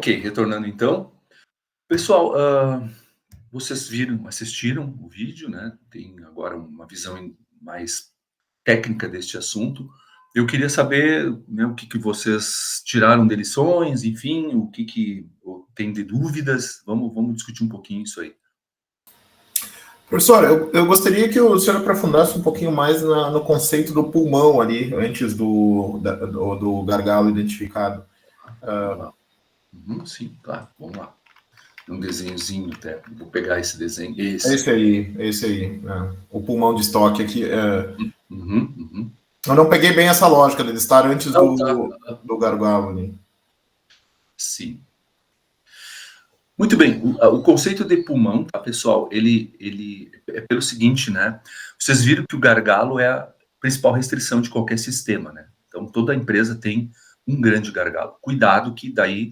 Ok, retornando então. Pessoal, vocês assistiram o vídeo, né? Tem agora uma visão mais técnica deste assunto. Eu queria saber, né, o que que vocês tiraram de lições, enfim, o que que tem de dúvidas. Vamos discutir um pouquinho isso aí. Professor, eu gostaria que o senhor aprofundasse um pouquinho mais no conceito do pulmão ali, antes do gargalo identificado. Vamos lá. Sim, claro, vamos lá. Um desenhozinho até. Vou pegar esse desenho. É esse aí. Né? O pulmão de estoque aqui. Uhum. Eu não peguei bem essa lógica de estar antes Não, tá. do gargalo ali. Sim. Muito bem, o conceito de pulmão, tá, pessoal, ele é pelo seguinte, né? Vocês viram que o gargalo é a principal restrição de qualquer sistema, né? Então, toda empresa tem um grande gargalo. Cuidado que daí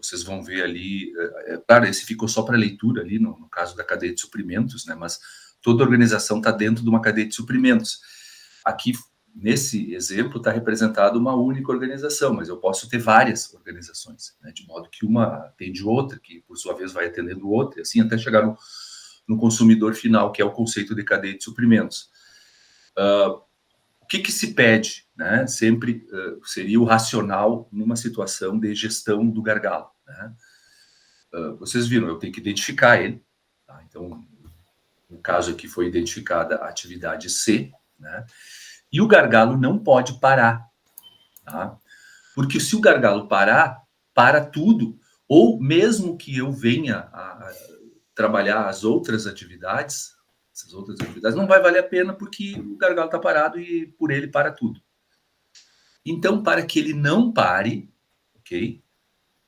vocês vão ver ali, claro, esse ficou só para leitura ali, no caso da cadeia de suprimentos, né? Mas toda organização está dentro de uma cadeia de suprimentos. Aqui, nesse exemplo, está representada uma única organização, mas eu posso ter várias organizações, né? De modo que uma atende outra, que por sua vez vai atendendo outra, e assim até chegar no consumidor final, que é o conceito de cadeia de suprimentos. O que que se pede, né? Sempre seria o racional numa situação de gestão do gargalo, né? Vocês viram, eu tenho que identificar ele, tá? Então, no caso aqui foi identificada a atividade C, né? E o gargalo não pode parar, tá? Porque se o gargalo parar, para tudo, ou mesmo que eu venha a trabalhar as outras atividades, essas outras atividades, não vai valer a pena porque o gargalo está parado e por ele para tudo. Então, para que ele não pare, ok?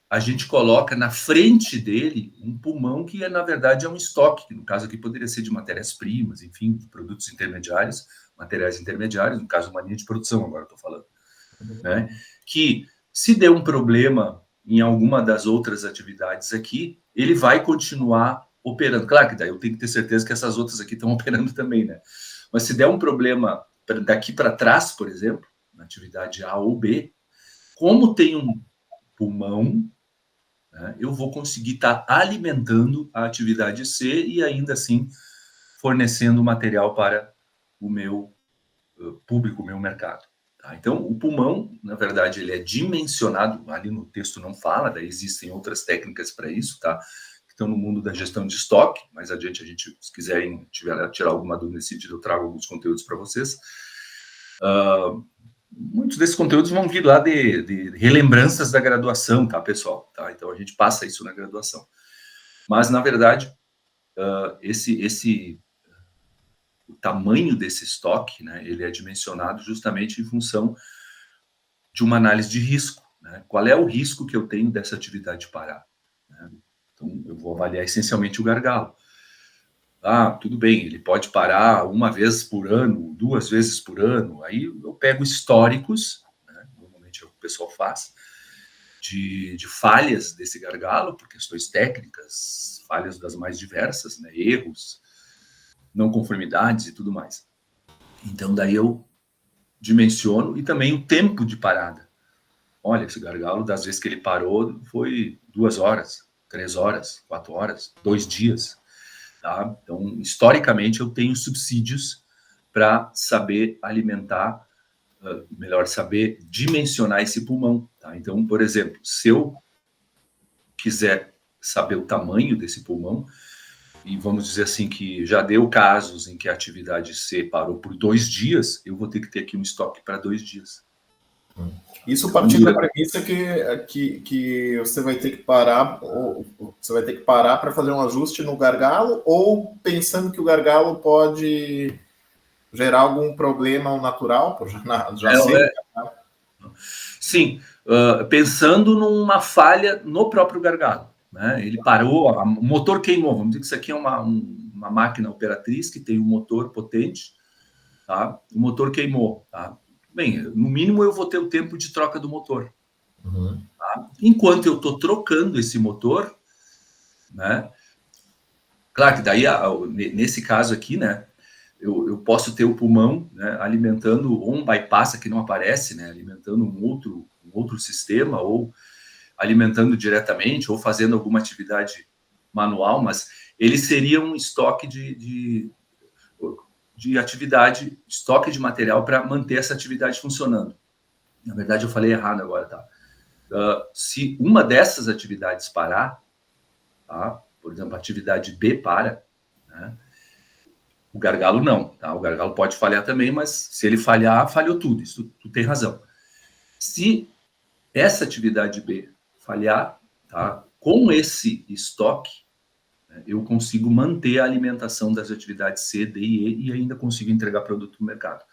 A gente coloca na frente dele um pulmão que, na verdade, é um estoque, que no caso aqui poderia ser de matérias-primas, enfim, de produtos intermediários, materiais intermediários, no caso, uma linha de produção, agora estou falando, né? Que, se der um problema em alguma das outras atividades aqui, ele vai continuar operando. Claro que daí eu tenho que ter certeza que essas outras aqui estão operando também, né? Mas se der um problema daqui para trás, por exemplo, na atividade A ou B, como tem um pulmão, né, eu vou conseguir estar alimentando a atividade C e ainda assim fornecendo material para o meu público, o meu mercado. Tá? Então, o pulmão, na verdade, ele é dimensionado, ali no texto não fala, daí existem outras técnicas para isso, tá? Que estão no mundo da gestão de estoque, mais adiante a gente, se quiserem tirar alguma dúvida nesse sentido, eu trago alguns conteúdos para vocês. Muitos desses conteúdos vão vir lá de relembranças da graduação, tá, pessoal? Tá? Então, a gente passa isso na graduação. Mas, na verdade, o tamanho desse estoque, né, ele é dimensionado justamente em função de uma análise de risco, né? Qual é o risco que eu tenho dessa atividade parar? Né? Então, eu vou avaliar essencialmente o gargalo. Tudo bem, ele pode parar uma vez por ano, 2 vezes por ano, aí eu pego históricos, né, normalmente é o que o pessoal faz, de falhas desse gargalo, por questões técnicas, falhas das mais diversas, né, erros, não conformidades e tudo mais. Então, daí eu dimensiono e também o tempo de parada. Olha, esse gargalo, das vezes que ele parou, foi 2 horas, 3 horas, 4 horas, 2 dias. Tá? Então, historicamente, eu tenho subsídios para saber alimentar, melhor, saber dimensionar esse pulmão. Tá? Então, por exemplo, se eu quiser saber o tamanho desse pulmão, e vamos dizer assim que já deu casos em que a atividade C parou por 2 dias, eu vou ter que ter aqui um estoque para 2 dias. Isso partindo da premissa que você vai ter que parar, ou você vai ter que parar para fazer um ajuste no gargalo, ou pensando que o gargalo pode gerar algum problema ao natural, já sei. Sim, pensando numa falha no próprio gargalo, né? Ele parou, o motor queimou. Vamos dizer que isso aqui é uma máquina operatriz que tem um motor potente, tá? O motor queimou, tá? Bem, no mínimo eu vou ter o tempo de troca do motor. Tá? Enquanto eu estou trocando esse motor, né? Claro que daí, nesse caso aqui, né? Eu posso ter o pulmão, né, alimentando ou um bypass que não aparece, né? Alimentando um outro sistema, ou alimentando diretamente ou fazendo alguma atividade manual, mas ele seria um estoque de atividade, estoque de material para manter essa atividade funcionando. Na verdade, eu falei errado agora, tá? Se uma dessas atividades parar, tá? Por exemplo, a atividade B para, né? O gargalo não, tá? O gargalo pode falhar também, mas se ele falhar, falhou tudo, isso tu tem razão. Se essa atividade B falhar, tá? Com esse estoque, né, eu consigo manter a alimentação das atividades C, D e E e ainda consigo entregar produto no mercado.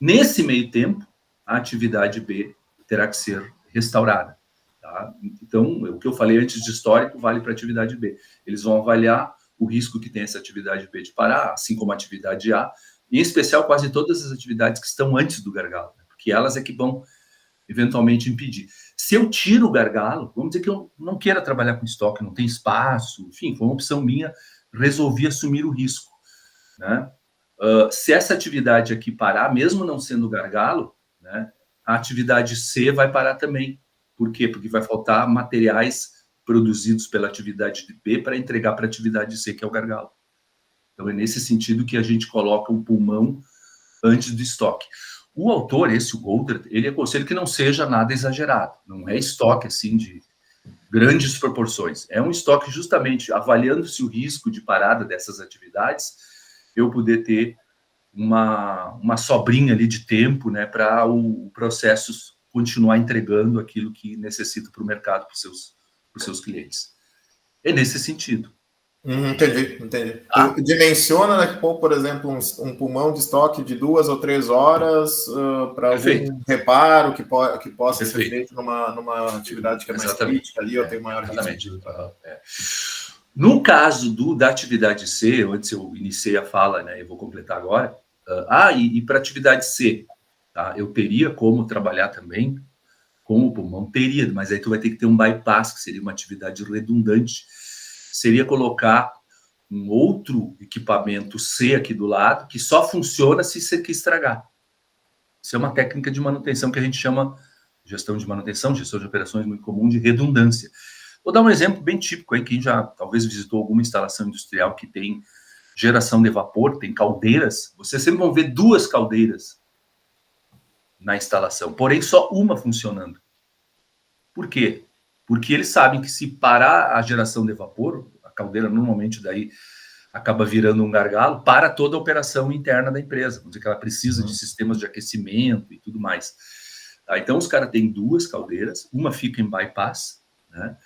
Nesse meio tempo, a atividade B terá que ser restaurada. Tá? Então, o que eu falei antes de histórico vale para a atividade B. Eles vão avaliar o risco que tem essa atividade B de parar, assim como a atividade A, em especial quase todas as atividades que estão antes do gargalo, né? Porque elas é que vão eventualmente impedir. Se eu tiro o gargalo, vamos dizer que eu não queira trabalhar com estoque, não tem espaço, enfim, foi uma opção minha, resolvi assumir o risco, né? Se essa atividade aqui parar, mesmo não sendo gargalo, né, a atividade C vai parar também. Por quê? Porque vai faltar materiais produzidos pela atividade B para entregar para a atividade C, que é o gargalo. Então, é nesse sentido que a gente coloca o pulmão antes do estoque. O autor, o Golder, ele aconselha que não seja nada exagerado. Não é estoque, assim, de grandes proporções. É um estoque justamente avaliando-se o risco de parada dessas atividades, eu poder ter uma sobrinha ali de tempo, né, para o processo continuar entregando aquilo que necessita para o mercado, para os seus clientes. É nesse sentido. Entendi. Tu dimensiona daqui a pouco, por exemplo, um pulmão de estoque de 2 ou 3 horas para algum reparo que possa ser feito numa atividade que é mais crítica ali, ou tem maior risco. No caso da atividade C, antes eu iniciei a fala, né, eu vou completar agora. E para atividade C, tá, eu teria como trabalhar também com o pulmão, teria, mas aí tu vai ter que ter um bypass, que seria uma atividade redundante, seria colocar um outro equipamento C aqui do lado, que só funciona se isso aqui estragar. Isso é uma técnica de manutenção que a gente chama, gestão de manutenção, gestão de operações muito comum, de redundância. Vou dar um exemplo bem típico aí, quem já talvez visitou alguma instalação industrial que tem geração de vapor, tem caldeiras, vocês sempre vão ver 2 caldeiras na instalação, porém só uma funcionando. Por quê? Porque eles sabem que se parar a geração de vapor, a caldeira normalmente daí acaba virando um gargalo para toda a operação interna da empresa. Vamos dizer que ela precisa de sistemas de aquecimento e tudo mais. Tá? Então, os caras têm 2 caldeiras, uma fica em bypass, né?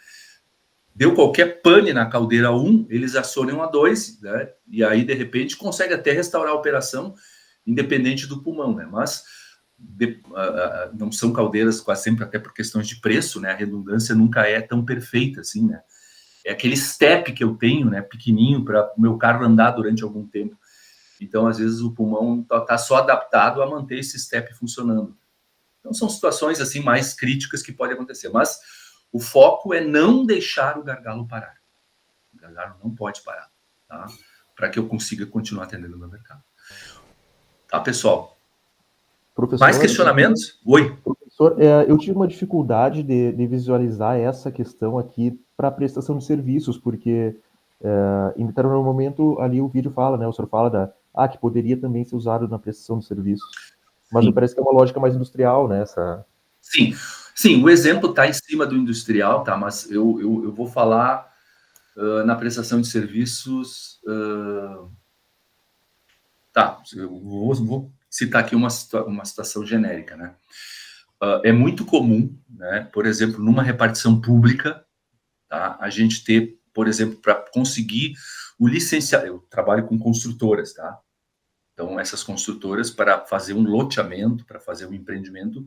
Deu qualquer pane na caldeira 1, eles acionam a 2, né? E aí, de repente, consegue até restaurar a operação independente do pulmão, né? Mas não são caldeiras quase sempre, até por questões de preço, né? A redundância nunca é tão perfeita assim, né? É aquele step que eu tenho, né? Pequenininho para o meu carro andar durante algum tempo. Então, às vezes, o pulmão tá só adaptado a manter esse step funcionando. Então, são situações assim mais críticas que podem acontecer, mas o foco é não deixar o gargalo parar. O gargalo não pode parar, tá? Para que eu consiga continuar atendendo o meu mercado. Tá, pessoal? Professor, mais questionamentos? Oi. Professor, eu tive uma dificuldade de visualizar essa questão aqui para prestação de serviços, porque em determinado momento ali o vídeo fala, né? O senhor fala que poderia também ser usado na prestação de serviços. Mas me parece que é uma lógica mais industrial, né? Sim, o exemplo está em cima do industrial, tá? Mas eu vou falar na prestação de serviços. Eu vou citar aqui uma situação genérica, né? É muito comum, né? Por exemplo, numa repartição pública, tá? A gente ter, por exemplo, para conseguir o licenciamento. Eu trabalho com construtoras, tá? Então, essas construtoras, para fazer um loteamento, para fazer um empreendimento,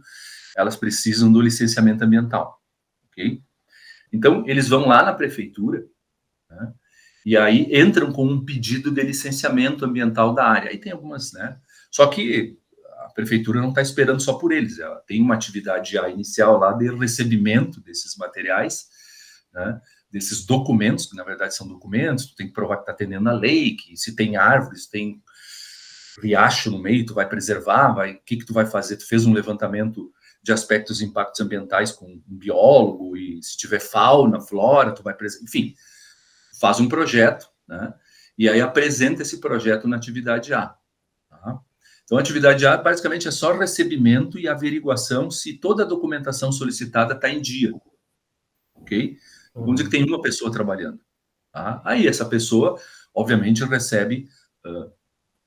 elas precisam do licenciamento ambiental, ok? Então, eles vão lá na prefeitura, né, e aí entram com um pedido de licenciamento ambiental da área. Aí tem algumas, né? Só que a prefeitura não está esperando só por eles, ela tem uma atividade já inicial lá de recebimento desses materiais, né, desses documentos, que na verdade são documentos, tu tem que provar que está atendendo a lei, que se tem árvores, tem riacho no meio, tu vai preservar, o que tu vai fazer? Tu fez um levantamento de aspectos de impactos ambientais com um biólogo, e se tiver fauna, flora, tu vai, enfim, faz um projeto, né? E aí apresenta esse projeto na atividade A. Tá? Então, a atividade A, basicamente, é só recebimento e averiguação se toda a documentação solicitada está em dia. Ok? Vamos dizer que tem uma pessoa trabalhando. Tá? Aí, essa pessoa, obviamente, recebe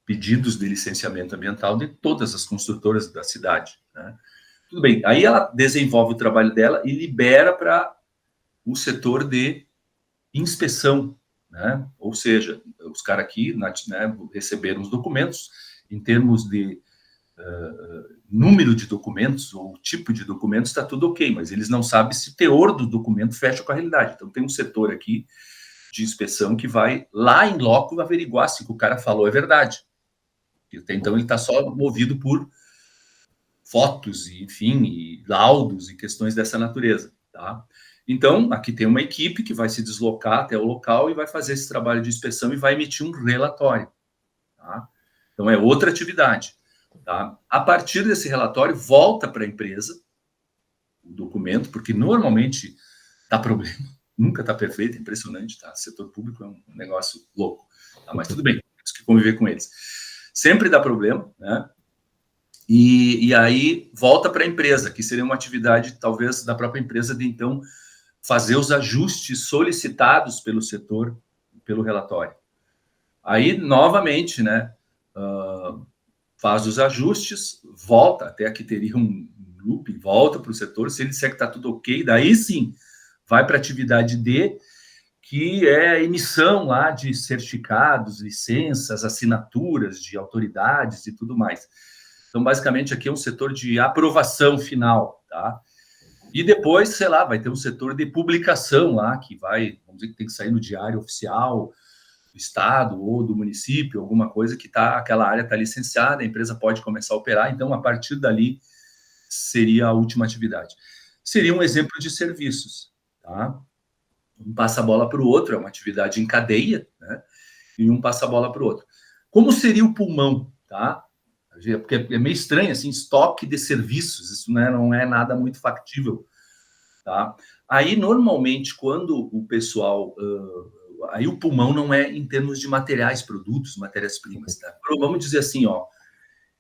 pedidos de licenciamento ambiental de todas as construtoras da cidade. Né? Tudo bem. Aí, ela desenvolve o trabalho dela e libera para o setor de inspeção. Né? Ou seja, os caras aqui, né, receberam os documentos em termos de número de documentos ou tipo de documentos, está tudo ok, mas eles não sabem se o teor do documento fecha com a realidade. Então, tem um setor aqui de inspeção que vai lá em loco averiguar se o que o cara falou é verdade. Então, ele está só movido por fotos, e, enfim, e laudos e questões dessa natureza. Tá? Então, aqui tem uma equipe que vai se deslocar até o local e vai fazer esse trabalho de inspeção e vai emitir um relatório. Tá? Então, é outra atividade. Tá? A partir desse relatório, volta para a empresa o documento, porque normalmente dá problema, nunca está perfeito, é impressionante, tá? O setor público é um negócio louco, tá? Mas tudo bem, temos que conviver com eles. Sempre dá problema, né? E aí volta para a empresa, que seria uma atividade, talvez, da própria empresa de, então, fazer os ajustes solicitados pelo setor, pelo relatório. Aí, novamente, né? Faz os ajustes, volta, até aqui teria um loop, volta para o setor, se ele disser que está tudo ok, daí sim, vai para a atividade D, que é a emissão lá de certificados, licenças, assinaturas de autoridades e tudo mais. Então, basicamente, aqui é um setor de aprovação final, tá? E depois, sei lá, vai ter um setor de publicação lá, que vai, vamos dizer que tem que sair no diário oficial do estado ou do município, alguma coisa que aquela área está licenciada, a empresa pode começar a operar, então, a partir dali, seria a última atividade. Seria um exemplo de serviços, tá? Um passa a bola para o outro, é uma atividade em cadeia, né? E um passa a bola para o outro. Como seria o pulmão, tá? Porque é meio estranho, assim, estoque de serviços, isso, né, não é nada muito factível, tá? Aí, normalmente, quando o pessoal... aí o pulmão não é em termos de materiais, produtos, matérias-primas, tá? Vamos dizer assim, ó,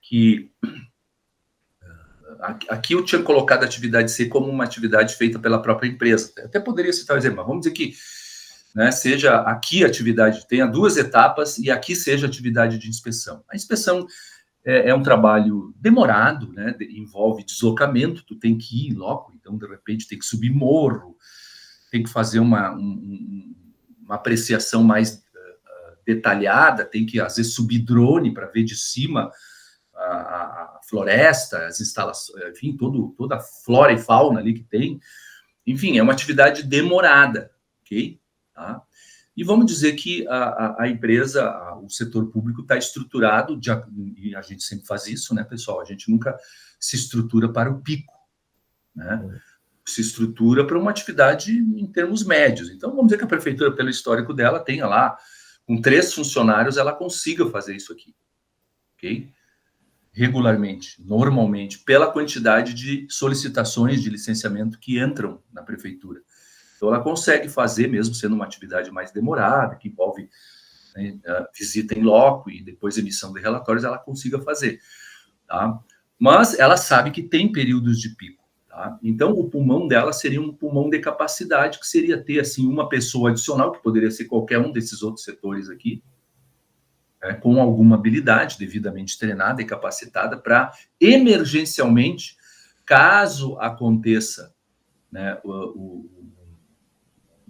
que aqui eu tinha colocado a atividade C como uma atividade feita pela própria empresa. Até poderia citar o exemplo, mas vamos dizer que, né, seja aqui a atividade, tenha 2 etapas e aqui seja a atividade de inspeção. A inspeção é um trabalho demorado, né, envolve deslocamento, tu tem que ir logo, então, de repente, tem que subir morro, tem que fazer uma apreciação mais detalhada, tem que, às vezes, subir drone para ver de cima a floresta, as instalações, enfim, toda a flora e fauna ali que tem. Enfim, é uma atividade demorada, ok? Tá? E vamos dizer que a empresa, o setor público está estruturado, e a gente sempre faz isso, né, pessoal? A gente nunca se estrutura para o pico, né? Se estrutura para uma atividade em termos médios. Então, vamos dizer que a prefeitura, pelo histórico dela, tenha lá, com 3 funcionários, ela consiga fazer isso aqui, ok? Regularmente, normalmente, pela quantidade de solicitações de licenciamento que entram na prefeitura. Então, ela consegue fazer, mesmo sendo uma atividade mais demorada, que envolve, né, visita em loco e depois emissão de relatórios, ela consiga fazer, tá? Mas ela sabe que tem períodos de pico, tá? Então, o pulmão dela seria um pulmão de capacidade, que seria ter, assim, uma pessoa adicional, que poderia ser qualquer um desses outros setores aqui, com alguma habilidade devidamente treinada e capacitada para, emergencialmente, caso aconteça, né, o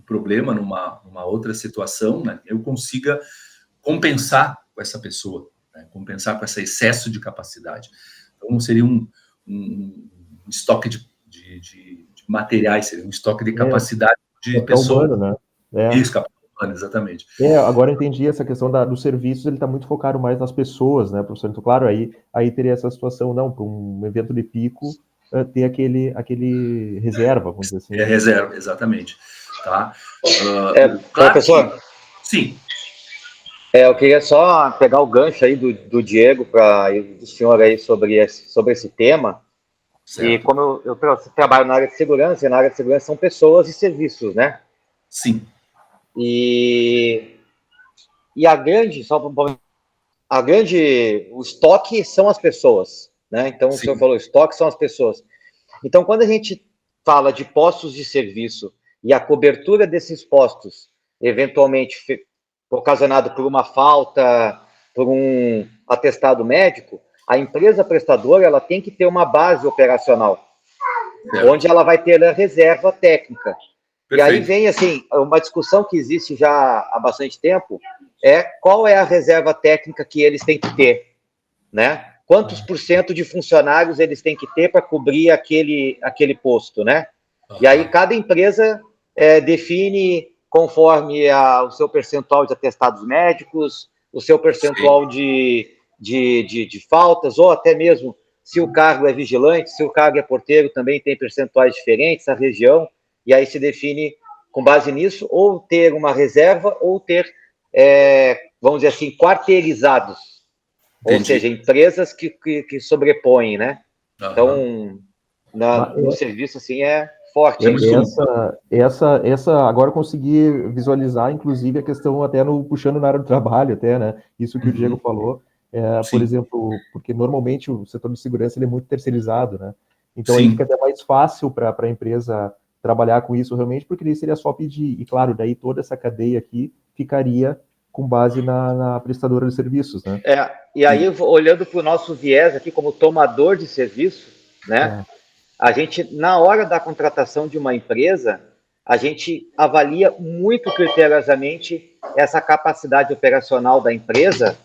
problema numa outra situação, né, eu consiga compensar com essa pessoa, né, compensar com esse excesso de capacidade. Então, seria um estoque de materiais, seria um estoque de capacidade de pessoas. Humano, né? Isso, capital humano, exatamente. Agora eu entendi essa questão dos serviços, ele está muito focado mais nas pessoas, né, professor? Então, claro, aí teria essa situação, não, para um evento de pico, ter aquele reserva, vamos dizer assim. Reserva, exatamente. Tá? Claro, professor? Sim. Eu queria só pegar o gancho aí do Diego, do senhor aí sobre esse tema. E como eu trabalho na área de segurança, e na área de segurança são pessoas e serviços, né? Sim. E o estoque são as pessoas, né? Então, o senhor falou, o estoque são as pessoas. Então, quando a gente fala de postos de serviço e a cobertura desses postos, eventualmente ocasionado por uma falta, por um atestado médico, a empresa prestadora ela tem que ter uma base operacional, onde ela vai ter a reserva técnica. Perfeito. E aí vem, assim, uma discussão que existe já há bastante tempo, qual é a reserva técnica que eles têm que ter, né? Quantos % de funcionários eles têm que ter para cobrir aquele posto, né? E aí cada empresa define conforme o seu percentual de atestados médicos, o seu percentual de faltas, ou até mesmo se o cargo é vigilante, se o cargo é porteiro, também tem percentuais diferentes, a região, e aí se define com base nisso, ou ter uma reserva, ou ter, vamos dizer assim, quarteirizados. Entendi. Ou seja, empresas que sobrepõem, né? Então, no serviço, assim, é forte. Agora eu consegui visualizar, inclusive, a questão até puxando na área do trabalho, até, né? Isso que o Diego falou. Por exemplo, porque normalmente o setor de segurança ele é muito terceirizado, né? Então, aí fica até mais fácil para a empresa trabalhar com isso realmente, porque daí seria só pedir. E, claro, daí toda essa cadeia aqui ficaria com base na prestadora de serviços, né? E aí, olhando para o nosso viés aqui como tomador de serviço, né? A gente, na hora da contratação de uma empresa, a gente avalia muito criteriosamente essa capacidade operacional da empresa.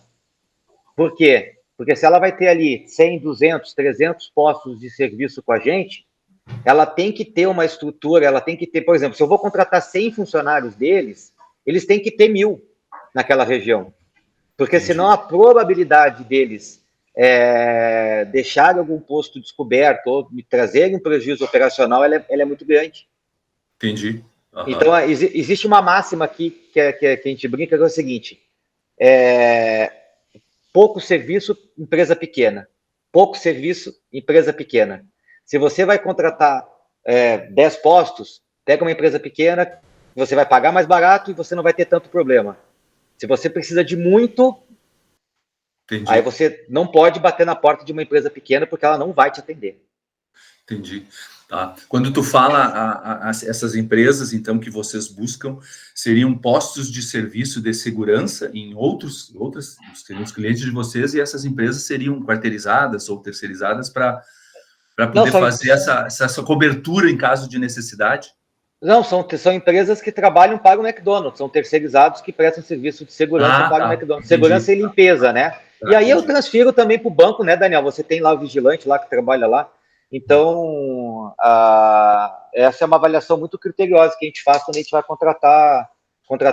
Por quê? Porque se ela vai ter ali 100, 200, 300 postos de serviço com a gente, ela tem que ter uma estrutura, ela tem que ter, por exemplo, se eu vou contratar 100 funcionários deles, eles têm que ter 1.000 naquela região. Porque senão a probabilidade deles deixarem algum posto descoberto ou me trazerem um prejuízo operacional, ela é muito grande. Entendi. Então, existe uma máxima aqui que a gente brinca, que é o seguinte, pouco serviço, empresa pequena. Pouco serviço, empresa pequena. Se você vai contratar 10 postos, pega uma empresa pequena, você vai pagar mais barato e você não vai ter tanto problema. Se você precisa de muito, entendi, aí você não pode bater na porta de uma empresa pequena porque ela não vai te atender. Entendi. Tá. Quando tu fala essas empresas, então, que vocês buscam, seriam postos de serviço de segurança em outros seriam os clientes de vocês, e essas empresas seriam quarteirizadas ou terceirizadas para poder fazer essa cobertura em caso de necessidade? Não, são empresas que trabalham para o McDonald's, são terceirizados que prestam serviço de segurança para o McDonald's. Segurança e limpeza, né? E aí eu transfiro também para o banco, né, Daniel? Você tem lá o vigilante lá que trabalha lá. Então, essa é uma avaliação muito criteriosa que a gente faz quando a gente vai contratar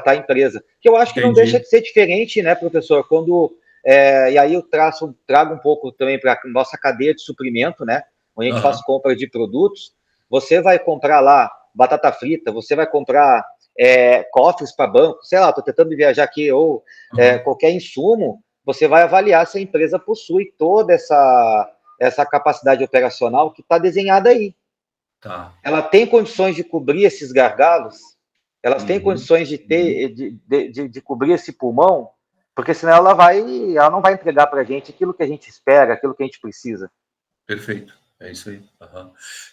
a empresa. Que eu acho que não deixa de ser diferente, né, professor? Quando, e aí eu trago um pouco também para a nossa cadeia de suprimento, né? Onde a gente faz compra de produtos. Você vai comprar lá batata frita, você vai comprar cofres para banco, sei lá, estou tentando viajar aqui, ou qualquer insumo, você vai avaliar se a empresa possui toda essa capacidade operacional que está desenhada aí. Tá. Ela tem condições de cobrir esses gargalos? Elas têm condições de cobrir esse pulmão? Porque senão ela não vai entregar para a gente aquilo que a gente espera, aquilo que a gente precisa. Perfeito. É isso aí.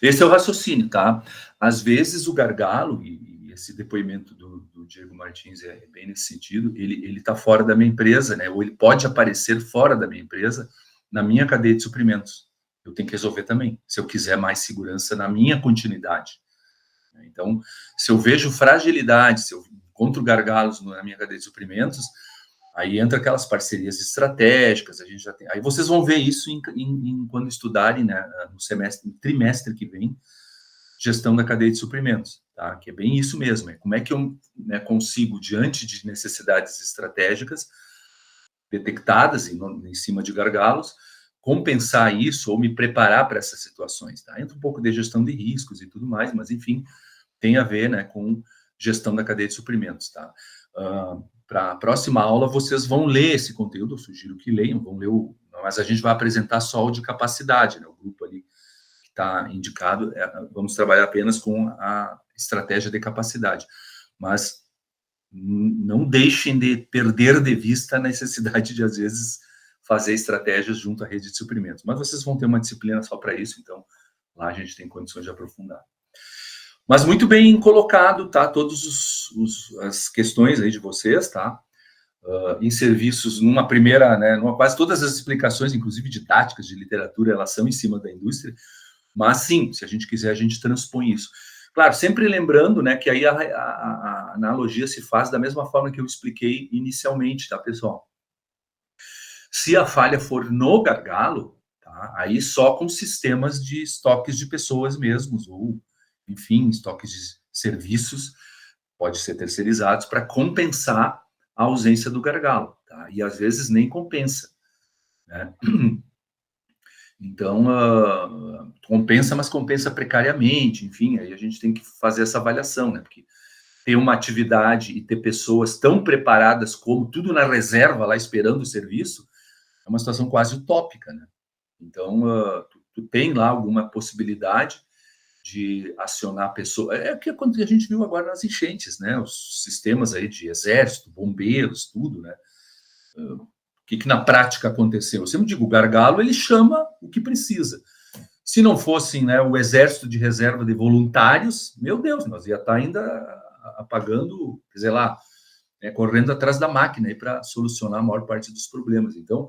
Esse é o raciocínio, tá? Às vezes o gargalo, e esse depoimento do Diego Martins é bem nesse sentido, ele está fora da minha empresa, né? Ou ele pode aparecer fora da minha empresa, na minha cadeia de suprimentos. Eu tenho que resolver também, se eu quiser mais segurança na minha continuidade. Então, se eu vejo fragilidade, se eu encontro gargalos na minha cadeia de suprimentos, aí entra aquelas parcerias estratégicas, a gente já tem. Aí vocês vão ver isso quando estudarem, né, no trimestre que vem, gestão da cadeia de suprimentos, tá? Que é bem isso mesmo, como é que eu, né, consigo, diante de necessidades estratégicas detectadas em cima de gargalos, compensar isso ou me preparar para essas situações, tá? Entra um pouco de gestão de riscos e tudo mais, mas enfim, tem a ver, né, com gestão da cadeia de suprimentos, tá? Para a próxima aula, vocês vão ler esse conteúdo, eu sugiro que leiam, vão ler mas a gente vai apresentar só o de capacidade, né, o grupo ali que está indicado, vamos trabalhar apenas com a estratégia de capacidade. Mas não deixem de perder de vista a necessidade de, às vezes, fazer estratégias junto à rede de suprimentos. Mas vocês vão ter uma disciplina só para isso, então lá a gente tem condições de aprofundar. Mas muito bem colocado, tá? Todas as questões aí de vocês, tá? Em serviços, numa primeira, né? Quase todas as explicações, inclusive didáticas de literatura, elas são em cima da indústria. Mas sim, se a gente quiser, a gente transpõe isso. Claro, sempre lembrando, né, que aí a analogia se faz da mesma forma que eu expliquei inicialmente, tá, pessoal? Se a falha for no gargalo, tá, aí só com sistemas de estoques de pessoas mesmos, ou, enfim, estoques de serviços, pode ser terceirizados, para compensar a ausência do gargalo, tá? E às vezes nem compensa, né? Então, compensa, mas compensa precariamente, enfim, aí a gente tem que fazer essa avaliação, né? Porque ter uma atividade e ter pessoas tão preparadas como tudo na reserva lá esperando o serviço é uma situação quase utópica, né? Então, tu tem lá alguma possibilidade de acionar a pessoa. É o que a gente viu agora nas enchentes, né? Os sistemas aí de exército, bombeiros, tudo, né? O que na prática aconteceu? Eu sempre digo, o gargalo, ele chama o que precisa. Se não fossem, né, o exército de reserva de voluntários, meu Deus, nós ia estar ainda apagando, quer dizer lá, correndo atrás da máquina para solucionar a maior parte dos problemas. Então,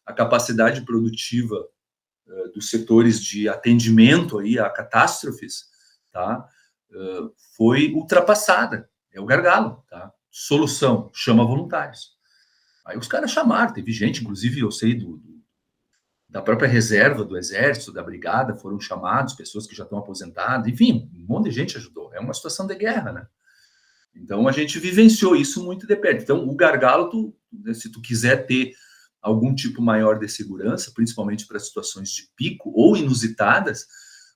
a capacidade produtiva dos setores de atendimento aí a catástrofes, tá, foi ultrapassada. É o gargalo, tá? Solução, chama voluntários. Aí os caras chamaram, teve gente, inclusive eu sei da própria reserva do exército, da brigada, foram chamados, pessoas que já estão aposentadas, enfim, um monte de gente ajudou. É uma situação de guerra, né? Então a gente vivenciou isso muito de perto. Então o gargalo, se tu quiser ter algum tipo maior de segurança, principalmente para situações de pico ou inusitadas,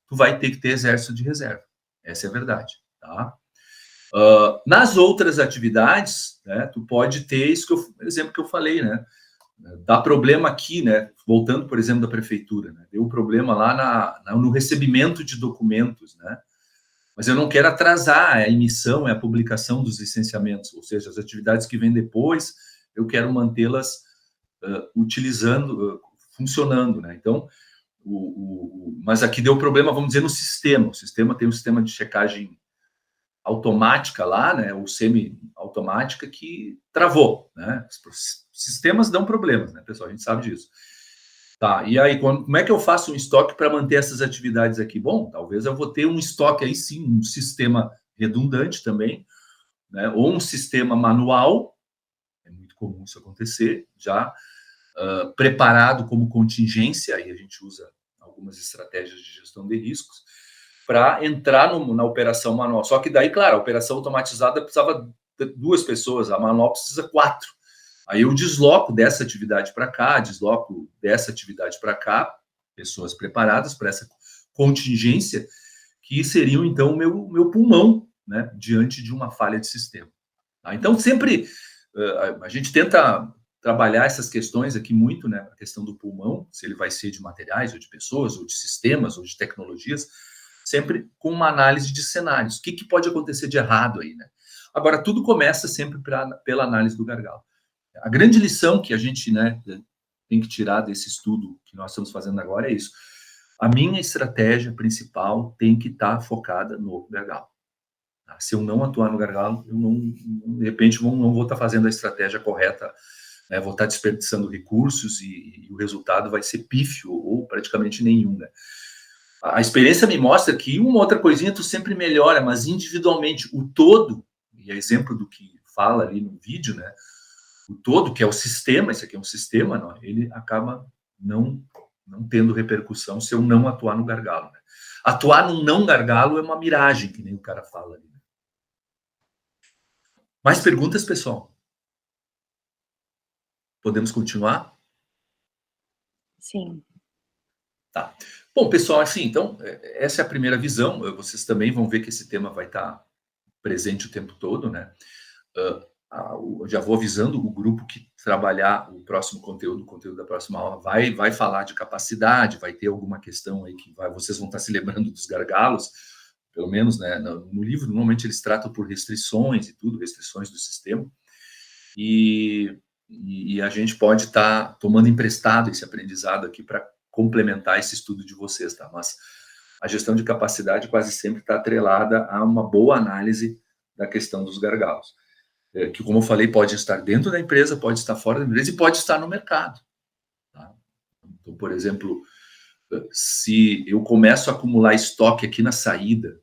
tu vai ter que ter exército de reserva. Essa é a verdade, tá? Nas outras atividades, né, tu pode ter isso exemplo que eu falei, né? Dá problema aqui, né? Voltando, por exemplo, da prefeitura, né? Deu problema lá no recebimento de documentos, né? Mas eu não quero atrasar a emissão e a publicação dos licenciamentos, ou seja, as atividades que vêm depois, eu quero mantê-las funcionando, né? Então, mas aqui deu problema, vamos dizer, no sistema. O sistema tem um sistema de checagem automática lá, né, ou semi-automática, que travou, né? Os sistemas dão problemas, né, pessoal? A gente sabe disso. Tá, e aí, como é que eu faço um estoque para manter essas atividades aqui? Bom, talvez eu vou ter um estoque aí sim, um sistema redundante também, né, ou um sistema manual, é muito comum isso acontecer, já preparado como contingência, aí a gente usa algumas estratégias de gestão de riscos, para entrar na operação manual. Só que daí, claro, a operação automatizada precisava de 2 pessoas, a manual precisa 4. Aí eu desloco dessa atividade para cá, desloco dessa atividade para cá, pessoas preparadas para essa contingência, que seriam, então, o meu pulmão, né, diante de uma falha de sistema. Tá? Então, sempre a gente tenta trabalhar essas questões aqui muito, né, a questão do pulmão, se ele vai ser de materiais, ou de pessoas, ou de sistemas, ou de tecnologias, sempre com uma análise de cenários. O que pode acontecer de errado aí, né? Agora, tudo começa sempre pela análise do gargalo. A grande lição que a gente, né, tem que tirar desse estudo que nós estamos fazendo agora é isso. A minha estratégia principal tem que estar focada no gargalo. Tá? Se eu não atuar no gargalo, eu não, de repente, não vou estar fazendo a estratégia correta, né? Vou estar desperdiçando recursos e o resultado vai ser pífio ou praticamente nenhum, né? A experiência me mostra que uma outra coisinha tu sempre melhora, mas individualmente o todo, e é exemplo do que fala ali no vídeo, né? O todo, que é o sistema, esse aqui é um sistema, não, ele acaba não tendo repercussão se eu não atuar no gargalo, né? Atuar num não gargalo é uma miragem, que nem o cara fala ali. Né? Mais perguntas, pessoal? Podemos continuar? Sim. Tá. Bom, pessoal, assim, então, essa é a primeira visão. Vocês também vão ver que esse tema vai estar presente o tempo todo, né? já vou avisando o grupo que trabalhar o próximo conteúdo, o conteúdo da próxima aula, vai falar de capacidade, vai ter alguma questão aí que vocês vão estar se lembrando dos gargalos, pelo menos, né, no livro, normalmente eles tratam por restrições e tudo, restrições do sistema, e a gente pode estar tomando emprestado esse aprendizado aqui para complementar esse estudo de vocês, tá? Mas a gestão de capacidade quase sempre está atrelada a uma boa análise da questão dos gargalos. Que, como eu falei, pode estar dentro da empresa, pode estar fora da empresa e pode estar no mercado. Tá? Então, por exemplo, se eu começo a acumular estoque aqui na saída,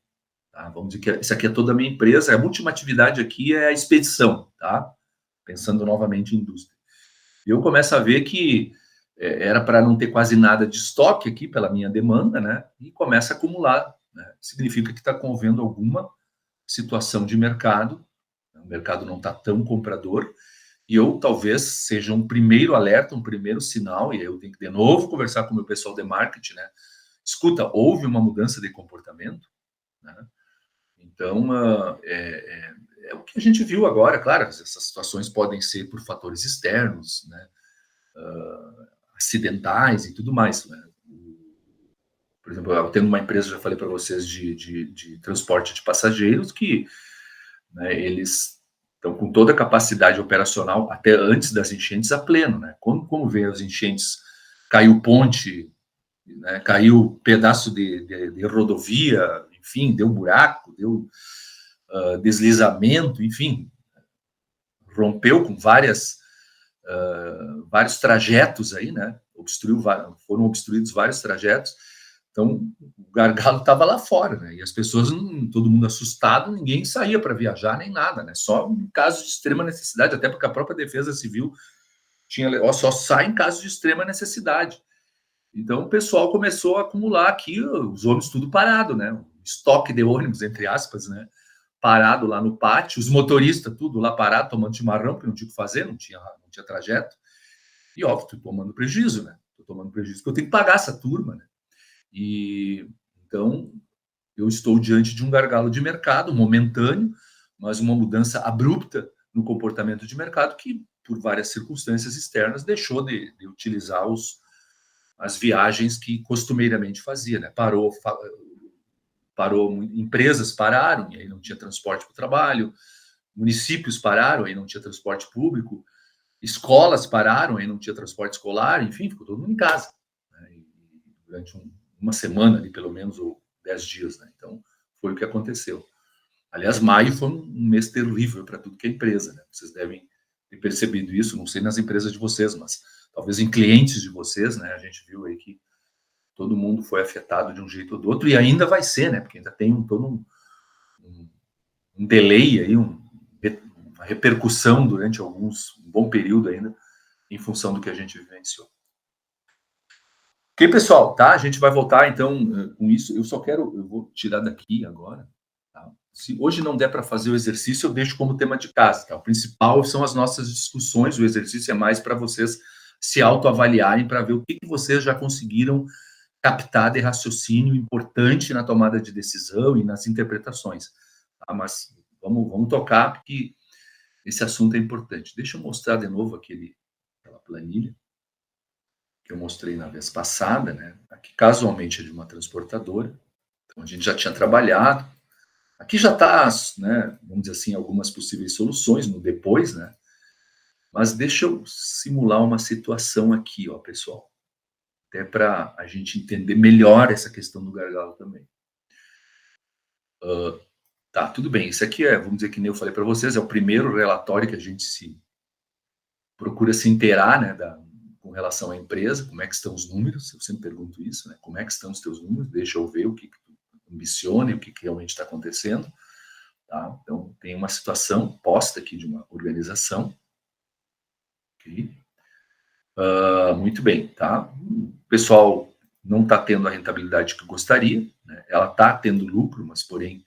tá? Vamos dizer que isso aqui é toda a minha empresa, a última atividade aqui é a expedição, tá? Pensando novamente em indústria. Eu começo a ver que era para não ter quase nada de estoque aqui pela minha demanda, né? E começa a acumular, né? Significa que está havendo alguma situação de mercado, o mercado não está tão comprador, e eu talvez seja um primeiro alerta, um primeiro sinal, e aí eu tenho que de novo conversar com o meu pessoal de marketing, né? Escuta, houve uma mudança de comportamento, né? Então, é o que a gente viu agora, claro, essas situações podem ser por fatores externos, né? Acidentais e tudo mais, né? Por exemplo, eu tendo uma empresa, já falei para vocês, de transporte de passageiros, que, né, eles estão com toda a capacidade operacional, até antes das enchentes, a pleno, né? Como veio as enchentes, caiu ponte, né, caiu pedaço de rodovia, enfim, deu buraco, deu deslizamento, enfim, rompeu com vários trajetos aí, né? Foram obstruídos vários trajetos. Então, o gargalo estava lá fora, né? E as pessoas, todo mundo assustado, ninguém saía para viajar nem nada, né? Só em casos de extrema necessidade, até porque a própria Defesa Civil só sai em casos de extrema necessidade. Então, o pessoal começou a acumular aqui os ônibus tudo parado, né? O estoque de ônibus, entre aspas, né? Parado lá no pátio, os motoristas tudo lá parado, tomando chimarrão, porque não tinha o que fazer, não tinha trajeto. E, óbvio, estou tomando prejuízo, né? Estou tomando prejuízo porque eu tenho que pagar essa turma, né? E então eu estou diante de um gargalo de mercado momentâneo, mas uma mudança abrupta no comportamento de mercado que, por várias circunstâncias externas, deixou de utilizar as viagens que costumeiramente fazia, né? Parou, empresas pararam, e aí não tinha transporte para o trabalho, municípios pararam, aí não tinha transporte público, escolas pararam, aí não tinha transporte escolar, enfim, ficou todo mundo em casa, né? Durante uma semana ali, pelo menos, ou 10 dias, né? Então, foi o que aconteceu. Aliás, maio foi um mês terrível para tudo que é empresa, né? Vocês devem ter percebido isso, não sei nas empresas de vocês, mas talvez em clientes de vocês, né? A gente viu aí que todo mundo foi afetado de um jeito ou do outro, e ainda vai ser, né? Porque ainda tem todo um delay aí, uma repercussão durante um bom período ainda, em função do que a gente vivenciou. Ok, pessoal, tá? A gente vai voltar, então, com isso. Eu vou tirar daqui agora, tá? Se hoje não der para fazer o exercício, eu deixo como tema de casa, tá? O principal são as nossas discussões, o exercício é mais para vocês se autoavaliarem, para ver o que vocês já conseguiram captar de raciocínio importante na tomada de decisão e nas interpretações, tá? Mas vamos tocar, porque esse assunto é importante. Deixa eu mostrar de novo aquela planilha que eu mostrei na vez passada, né? Aqui, casualmente, é de uma transportadora. Então, a gente já tinha trabalhado. Aqui já está, né, vamos dizer assim, algumas possíveis soluções no depois, né? Mas deixa eu simular uma situação aqui, ó, pessoal. Até para a gente entender melhor essa questão do gargalo também. Tá, tudo bem. Isso aqui vamos dizer que nem eu falei para vocês, é o primeiro relatório que a gente procura se inteirar, né, com relação à empresa, como é que estão os números, eu sempre pergunto isso, né, como é que estão os teus números, deixa eu ver o que tu ambiciona e o que realmente está acontecendo, tá? Então, tem uma situação posta aqui de uma organização, ok? Muito bem, tá? O pessoal não está tendo a rentabilidade que gostaria, né? Ela está tendo lucro, mas, porém,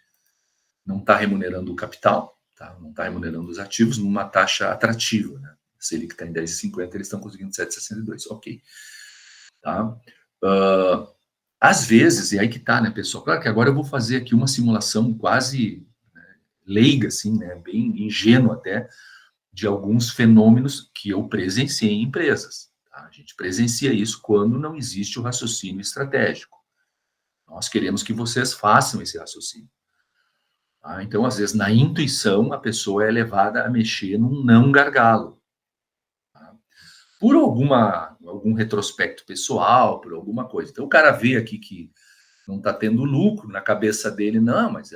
não está remunerando o capital, tá? Não está remunerando os ativos numa taxa atrativa, né? Se ele que está em 10,50, eles estão conseguindo 7,62, ok. Tá? Às vezes, e aí que tá, né, pessoal? Claro que agora eu vou fazer aqui uma simulação quase, né, leiga, assim, né, bem ingênua até, de alguns fenômenos que eu presenciei em empresas. Tá? A gente presencia isso quando não existe o raciocínio estratégico. Nós queremos que vocês façam esse raciocínio. Tá? Então, às vezes, na intuição, a pessoa é levada a mexer num não gargalo. Tá? Por algum retrospecto pessoal, por alguma coisa. Então, o cara vê aqui que não está tendo lucro na cabeça dele, não, mas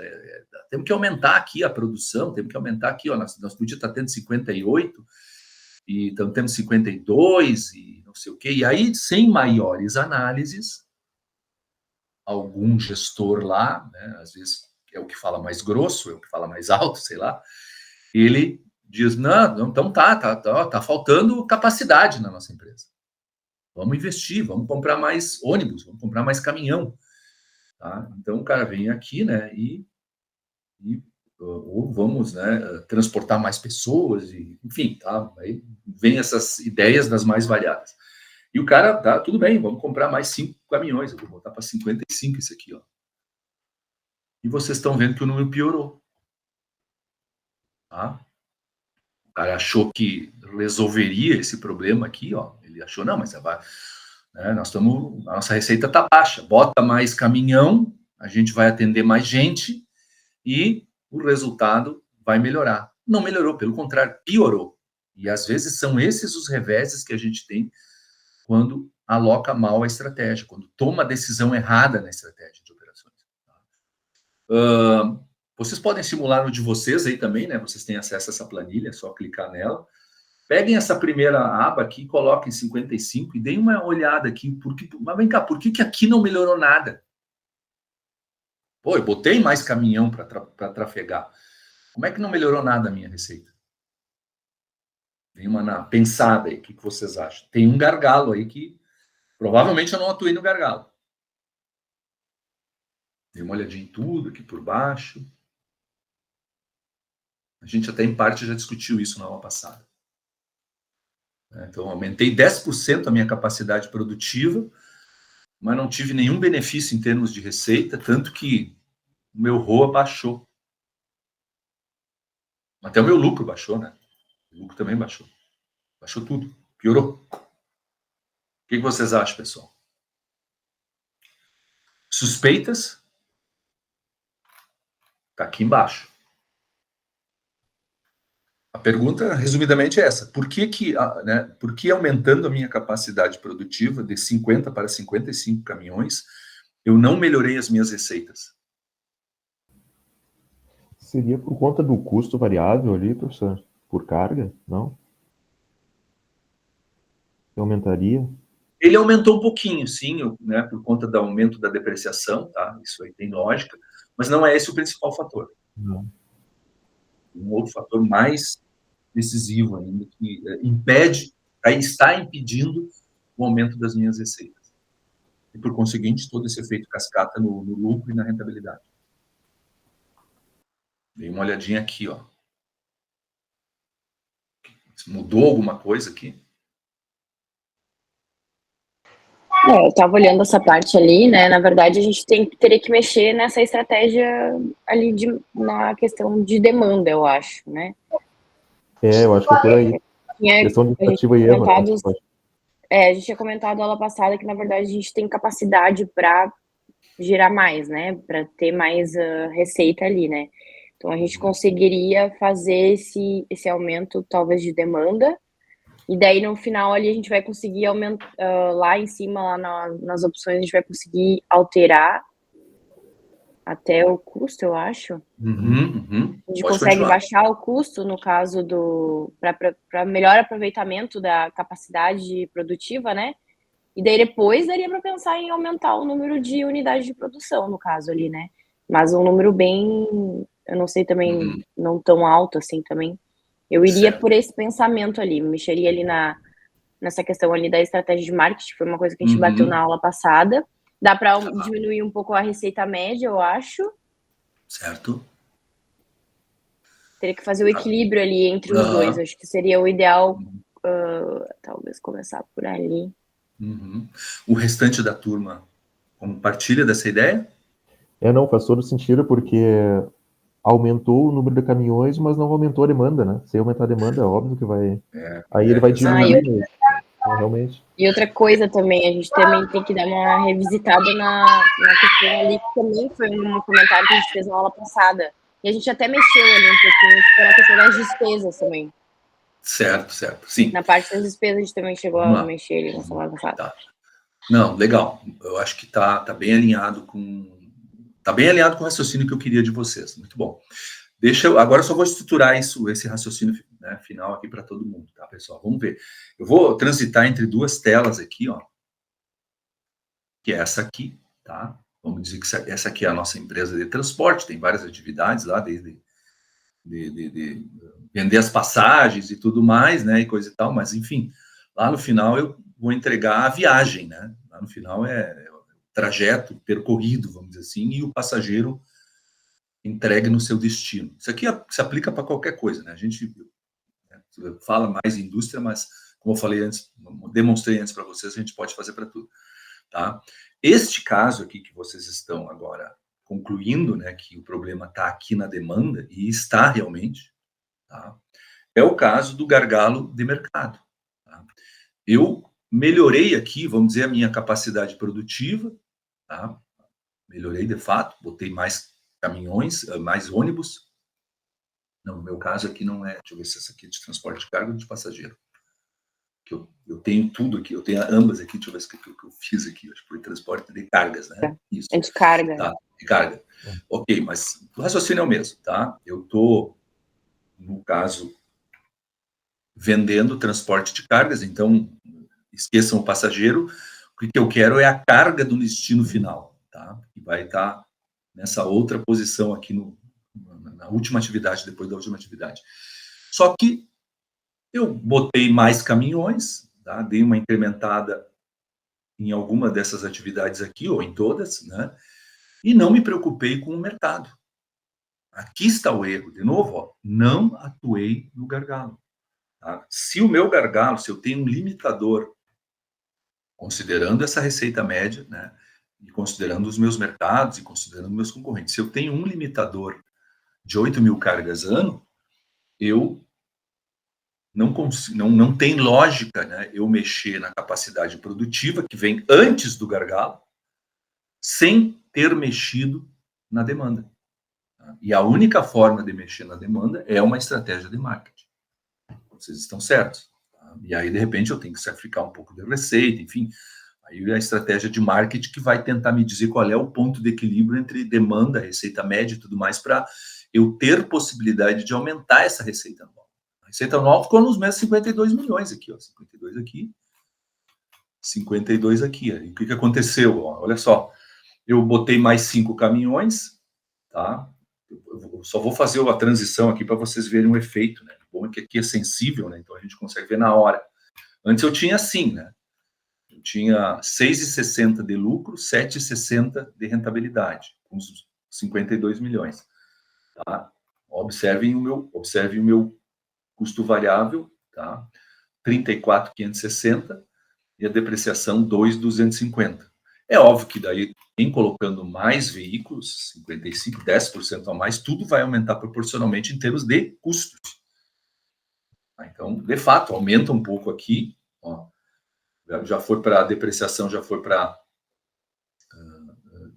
temos que aumentar aqui a produção, temos que aumentar aqui, ó, nós podíamos estar tendo 58, e estamos tendo 52, e não sei o quê. E aí, sem maiores análises, algum gestor lá, né, às vezes é o que fala mais grosso, é o que fala mais alto, sei lá, ele diz, não, então tá faltando capacidade na nossa empresa. Vamos investir, vamos comprar mais ônibus, vamos comprar mais caminhão. Tá? Então o cara vem aqui, né, ou vamos, né, transportar mais pessoas, enfim, tá? Aí vem essas ideias das mais variadas. E o cara, tá, tudo bem, vamos comprar mais 5 caminhões, eu vou botar para 55 isso aqui, ó. E vocês estão vendo que o número piorou. Tá? O cara achou que resolveria esse problema aqui, ó. Ele achou, não, mas né, a nossa receita está baixa, bota mais caminhão, a gente vai atender mais gente e o resultado vai melhorar. Não melhorou, pelo contrário, piorou. E às vezes são esses os reveses que a gente tem quando aloca mal a estratégia, quando toma a decisão errada na estratégia de operações. Vocês podem simular no de vocês aí também, né? Vocês têm acesso a essa planilha, é só clicar nela. Peguem essa primeira aba aqui, coloquem 55 e deem uma olhada aqui. Mas vem cá, por que aqui não melhorou nada? Pô, eu botei mais caminhão para trafegar. Como é que não melhorou nada a minha receita? Dei uma pensada aí, o que vocês acham? Tem um gargalo aí que provavelmente eu não atuei no gargalo. Dei uma olhadinha em tudo aqui por baixo. A gente até em parte já discutiu isso na aula passada. Então, aumentei 10% a minha capacidade produtiva, mas não tive nenhum benefício em termos de receita, tanto que o meu ROA baixou. Até o meu lucro baixou, né? O lucro também baixou. Baixou tudo. Piorou. O que vocês acham, pessoal? Suspeitas? Está aqui embaixo. A pergunta, resumidamente, é essa. Por que aumentando a minha capacidade produtiva de 50 para 55 caminhões, eu não melhorei as minhas receitas? Seria por conta do custo variável ali, professor? Por carga? Não? Aumentaria? Ele aumentou um pouquinho, sim, né, por conta do aumento da depreciação, tá? Isso aí tem lógica, mas não é esse o principal fator. Não. Um outro fator mais decisivo ainda, que está impedindo o aumento das minhas receitas. E, por conseguinte, todo esse efeito cascata no lucro e na rentabilidade. Dei uma olhadinha aqui, ó. Mudou alguma coisa aqui? Eu estava olhando essa parte ali, né? Na verdade, a gente teria que mexer nessa estratégia ali na questão de demanda, eu acho, né? Eu acho que é por aí. Questão de expectativa e erro. A gente tinha comentado aula passada que, na verdade, a gente tem capacidade para girar mais, né? Para ter mais receita ali, né? Então, a gente conseguiria fazer esse aumento, talvez, de demanda. E daí, no final, ali, a gente vai conseguir aumentar, lá em cima, lá nas opções, a gente vai conseguir alterar até o custo, eu acho. A gente consegue baixar o custo, no caso para melhor aproveitamento da capacidade produtiva, né? E daí, depois, daria para pensar em aumentar o número de unidades de produção, no caso ali, né? Mas um número bem, eu não sei também, não tão alto assim também. Eu iria por esse pensamento ali, mexeria ali nessa questão ali da estratégia de marketing, foi uma coisa que a gente bateu na aula passada. Dá para diminuir um pouco a receita média, eu acho. Certo. Teria que fazer o equilíbrio ali entre os dois. Acho que seria o ideal, talvez começar por ali. O restante da turma compartilha dessa ideia? Não, faz todo sentido, porque aumentou o número de caminhões, mas não aumentou a demanda, né? Se aumentar a demanda, é óbvio que vai... Aí ele vai diminuir, realmente. E outra coisa também, a gente também tem que dar uma revisitada na questão ali, que também foi um comentário que a gente fez na aula passada. E a gente até mexeu ali um pouquinho, que foi a questão das despesas também. Certo, sim. Na parte das despesas a gente também chegou a mexer ali na semana passada. Tá. Não, legal. Eu acho que tá bem alinhado com... Tá bem alinhado com o raciocínio que eu queria de vocês. Muito bom. Agora eu só vou estruturar esse raciocínio, né, final aqui para todo mundo, tá, pessoal? Vamos ver. Eu vou transitar entre duas telas aqui, ó. Que é essa aqui, tá? Vamos dizer que essa aqui é a nossa empresa de transporte, tem várias atividades lá, desde de vender as passagens e tudo mais, né, e coisa e tal, mas enfim, lá no final eu vou entregar a viagem, né? Lá no final é o trajeto percorrido, vamos dizer assim, e o passageiro entregue no seu destino. Isso aqui se aplica para qualquer coisa, né? A gente fala mais em indústria, mas como eu falei antes, demonstrei antes para vocês, a gente pode fazer para tudo, tá? Este caso aqui que vocês estão agora concluindo, né, que o problema está aqui na demanda, e está realmente, tá? É o caso do gargalo de mercado. Tá? Eu melhorei aqui, vamos dizer, a minha capacidade produtiva, tá? Melhorei de fato, botei mais caminhões, mais ônibus. Não, no meu caso aqui não é, deixa eu ver se essa aqui é de transporte de carga ou de passageiro. Que eu tenho tudo aqui, eu tenho ambas aqui, deixa eu ver o que eu fiz aqui, acho que foi transporte de cargas, né? Isso. É de carga. Tá, de carga. Ok, mas o raciocínio é o mesmo, tá? Eu estou, no caso, vendendo transporte de cargas, então esqueçam o passageiro, o que eu quero é a carga do destino final, tá? Que vai estar nessa outra posição aqui na última atividade, depois da última atividade. Só que eu botei mais caminhões, tá? Dei uma incrementada em alguma dessas atividades aqui, ou em todas, né? E não me preocupei com o mercado. Aqui está o erro, de novo, ó, não atuei no gargalo. Tá? Se o meu gargalo, se eu tenho um limitador, considerando essa receita média, né, e considerando os meus mercados e considerando meus concorrentes, se eu tenho um limitador de 8.000 cargas ano, eu não tem lógica, né, eu mexer na capacidade produtiva, que vem antes do gargalo, sem ter mexido na demanda. Tá? E a única forma de mexer na demanda é uma estratégia de marketing. Vocês estão certos. Tá? E aí, de repente, eu tenho que sacrificar um pouco de receita, enfim. Aí a estratégia de marketing que vai tentar me dizer qual é o ponto de equilíbrio entre demanda, receita média e tudo mais, para eu ter possibilidade de aumentar essa receita anual. A receita anual ficou nos mesmos 52 milhões aqui, ó. 52 aqui, 52 aqui. Aí, o que aconteceu? Ó, olha só, eu botei mais 5 caminhões, tá? Eu só vou fazer a transição aqui para vocês verem o efeito, né? O bom é que aqui é sensível, né? Então a gente consegue ver na hora. Antes eu tinha assim, né? Eu tinha 6,60 de lucro, 7,60 de rentabilidade, com os 52 milhões. Tá? Observem o meu custo variável, tá? 34,560 e a depreciação 2,250. É óbvio que daí, em colocando mais veículos, 55, 10% a mais, tudo vai aumentar proporcionalmente em termos de custos. Então, de fato, aumenta um pouco aqui, ó, já foi para a depreciação, já foi para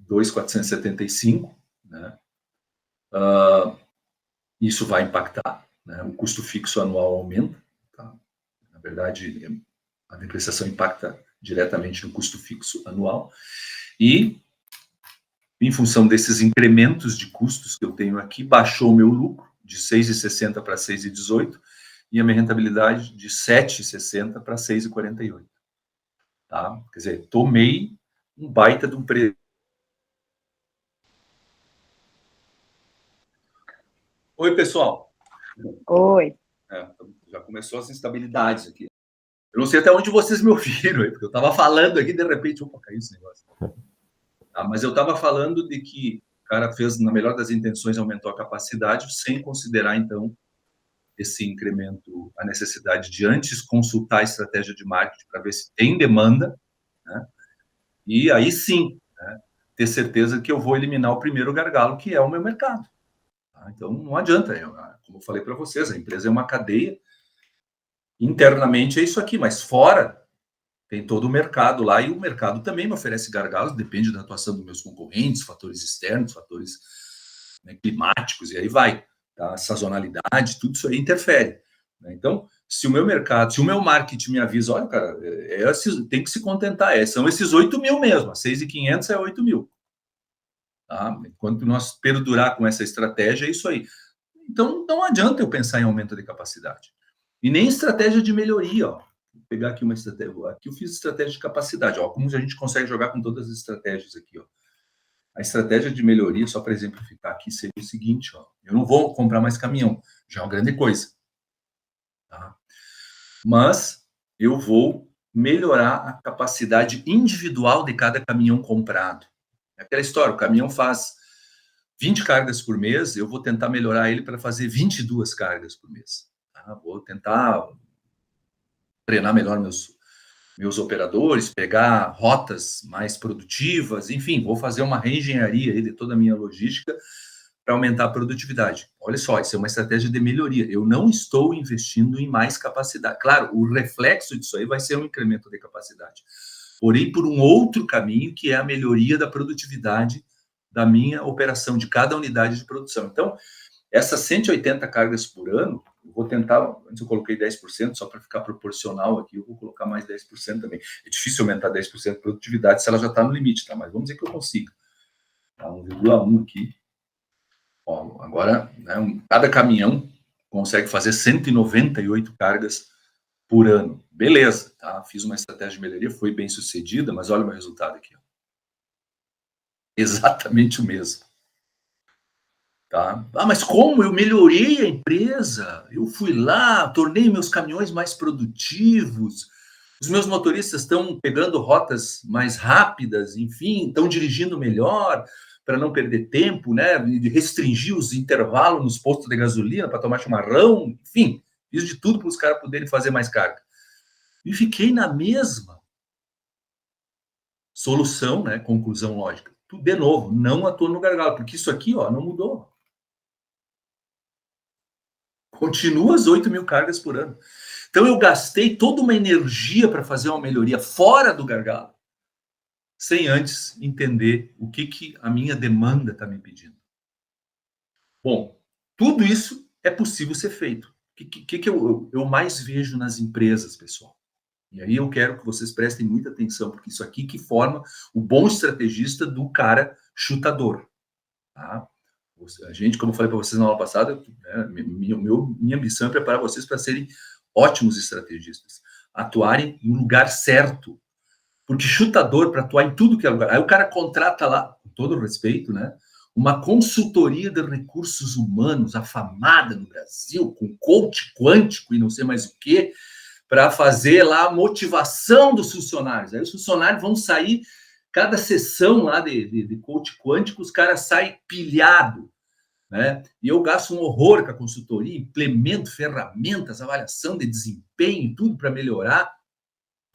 2.475, né? Isso vai impactar, né? O custo fixo anual aumenta, tá? Na verdade, a depreciação impacta diretamente no custo fixo anual, e em função desses incrementos de custos que eu tenho aqui, baixou o meu lucro de 6,60 para 6,18 e a minha rentabilidade de 7,60 para 6,48. Tá? Quer dizer, tomei um baita de um preço. Oi, pessoal. Oi. Já começou as instabilidades aqui. Eu não sei até onde vocês me ouviram, porque eu estava falando aqui, de repente, opa, caiu esse negócio. Tá, mas eu estava falando de que o cara fez, na melhor das intenções, aumentou a capacidade, sem considerar, então, esse incremento, a necessidade de antes consultar a estratégia de marketing para ver se tem demanda, né? E aí sim, né, ter certeza que eu vou eliminar o primeiro gargalo, que é o meu mercado. Tá? Então, não adianta. Como eu falei para vocês, a empresa é uma cadeia. Internamente é isso aqui, mas fora tem todo o mercado lá, e o mercado também me oferece gargalos, depende da atuação dos meus concorrentes, fatores externos, fatores, né, climáticos, e aí vai. Tá? Sazonalidade, tudo isso aí interfere. Né? Então, se o meu mercado, se o meu marketing me avisa, olha, cara, tem que se contentar, são esses 8 mil mesmo, 6.500 é 8 mil. Tá? Enquanto nós perdurar com essa estratégia, é isso aí. Então, não adianta eu pensar em aumento de capacidade. E nem estratégia de melhoria, ó. Vou pegar aqui uma estratégia. Aqui eu fiz estratégia de capacidade, ó. Como a gente consegue jogar com todas as estratégias aqui, ó. A estratégia de melhoria, só para exemplificar aqui, seria o seguinte, ó. Eu não vou comprar mais caminhão, já é uma grande coisa. Tá? Mas eu vou melhorar a capacidade individual de cada caminhão comprado. É aquela história, o caminhão faz 20 cargas por mês, eu vou tentar melhorar ele para fazer 22 cargas por mês. Tá? Vou tentar treinar melhor meus operadores, pegar rotas mais produtivas, enfim, vou fazer uma reengenharia aí de toda a minha logística para aumentar a produtividade. Olha só, isso é uma estratégia de melhoria. Eu não estou investindo em mais capacidade. Claro, o reflexo disso aí vai ser um incremento de capacidade. Porém, por um outro caminho, que é a melhoria da produtividade da minha operação, de cada unidade de produção. Então, essas 180 cargas por ano, eu vou tentar, antes eu coloquei 10%, só para ficar proporcional aqui, eu vou colocar mais 10% também. É difícil aumentar 10% de produtividade se ela já está no limite, tá? Mas vamos dizer que eu consigo. Tá? 1,1 aqui. Ó, agora, né, cada caminhão consegue fazer 198 cargas por ano. Beleza, tá? Fiz uma estratégia de melhoria, foi bem sucedida, mas olha o meu resultado aqui. Ó. Exatamente o mesmo. Tá? Ah, mas como eu melhorei a empresa? Eu fui lá, tornei meus caminhões mais produtivos, os meus motoristas estão pegando rotas mais rápidas, enfim, estão dirigindo melhor para não perder tempo, né? Restringir os intervalos nos postos de gasolina para tomar chimarrão, enfim, fiz de tudo para os caras poderem fazer mais carga. E fiquei na mesma solução, né? Conclusão lógica. De novo, não atuo no gargalo, porque isso aqui, ó, não mudou. Continua as 8 mil cargas por ano. Então, eu gastei toda uma energia para fazer uma melhoria fora do gargalo, sem antes entender o que a minha demanda está me pedindo. Bom, tudo isso é possível ser feito. O que eu mais vejo nas empresas, pessoal? E aí eu quero que vocês prestem muita atenção, porque isso aqui que forma o bom estrategista do cara chutador. Tá? A gente, como eu falei para vocês na aula passada, né, minha missão é preparar vocês para serem ótimos estrategistas, atuarem no lugar certo, porque chutador, para atuar em tudo que é lugar, aí o cara contrata lá, com todo o respeito, né, uma consultoria de recursos humanos afamada no Brasil, com coach quântico e não sei mais o que, para fazer lá a motivação dos funcionários. Aí os funcionários vão sair, cada sessão lá de coach quântico, os caras saem pilhados, né? E eu gasto um horror com a consultoria, implemento ferramentas, avaliação de desempenho, tudo para melhorar,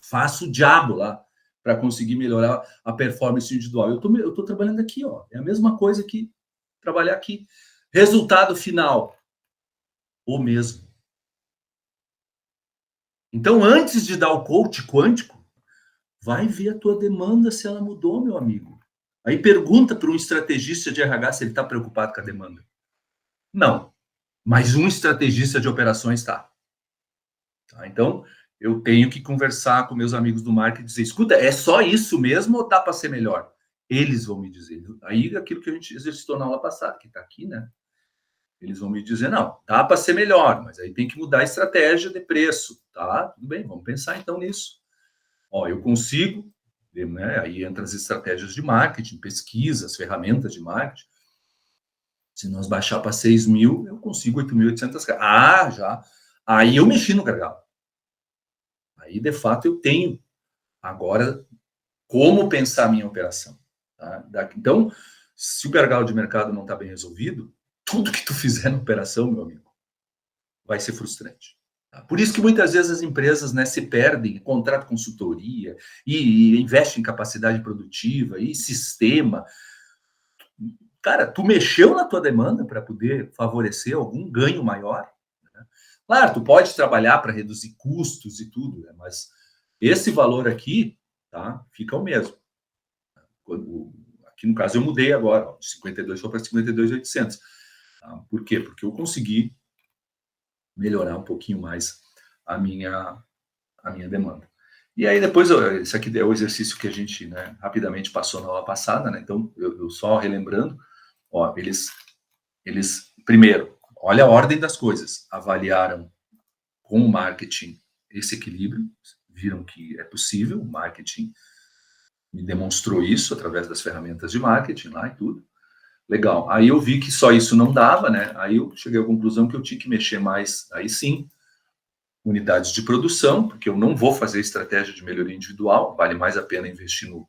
faço o diabo lá para conseguir melhorar a performance individual. Eu estou trabalhando aqui, ó, é a mesma coisa que trabalhar aqui. Resultado final, o mesmo. Então, antes de dar o coach quântico, vai ver a tua demanda se ela mudou, meu amigo. Aí pergunta para um estrategista de RH se ele está preocupado com a demanda. Não, mas um estrategista de operações está. Tá? Então, eu tenho que conversar com meus amigos do marketing e dizer, escuta, é só isso mesmo ou dá para ser melhor? Eles vão me dizer. Aí, aquilo que a gente exercitou na aula passada, que está aqui, né? Eles vão me dizer, não, dá para ser melhor, mas aí tem que mudar a estratégia de preço, tá? Tudo bem, vamos pensar então nisso. Ó, eu consigo, né? Aí entra as estratégias de marketing, pesquisas, ferramentas de marketing. Se nós baixar para 6 mil, eu consigo 8.800 cargas. Ah, já. Aí eu mexi no gargalo. Aí, de fato, eu tenho agora como pensar a minha operação. Tá? Então, se o gargalo de mercado não está bem resolvido, tudo que tu fizer na operação, meu amigo, vai ser frustrante. Tá? Por isso que muitas vezes as empresas, né, se perdem, contratam consultoria e investem em capacidade produtiva e sistema. cara, tu mexeu na tua demanda para poder favorecer algum ganho maior? Né? Claro, tu pode trabalhar para reduzir custos e tudo, né? Mas esse valor aqui, tá, fica o mesmo. Aqui no caso eu mudei agora, ó, de 52 foi para 52.800. Tá? Por quê? Porque eu consegui melhorar um pouquinho mais a minha demanda. E aí depois, esse aqui é o exercício que a gente, né, rapidamente passou na aula passada, né? Então, eu só relembrando, ó, eles primeiro, olha a ordem das coisas, avaliaram com o marketing esse equilíbrio, viram que é possível, o marketing me demonstrou isso através das ferramentas de marketing lá e tudo. Legal. Aí eu vi que só isso não dava, né? Aí eu cheguei à conclusão que eu tinha que mexer mais, aí sim, unidades de produção, porque eu não vou fazer estratégia de melhoria individual, vale mais a pena investir no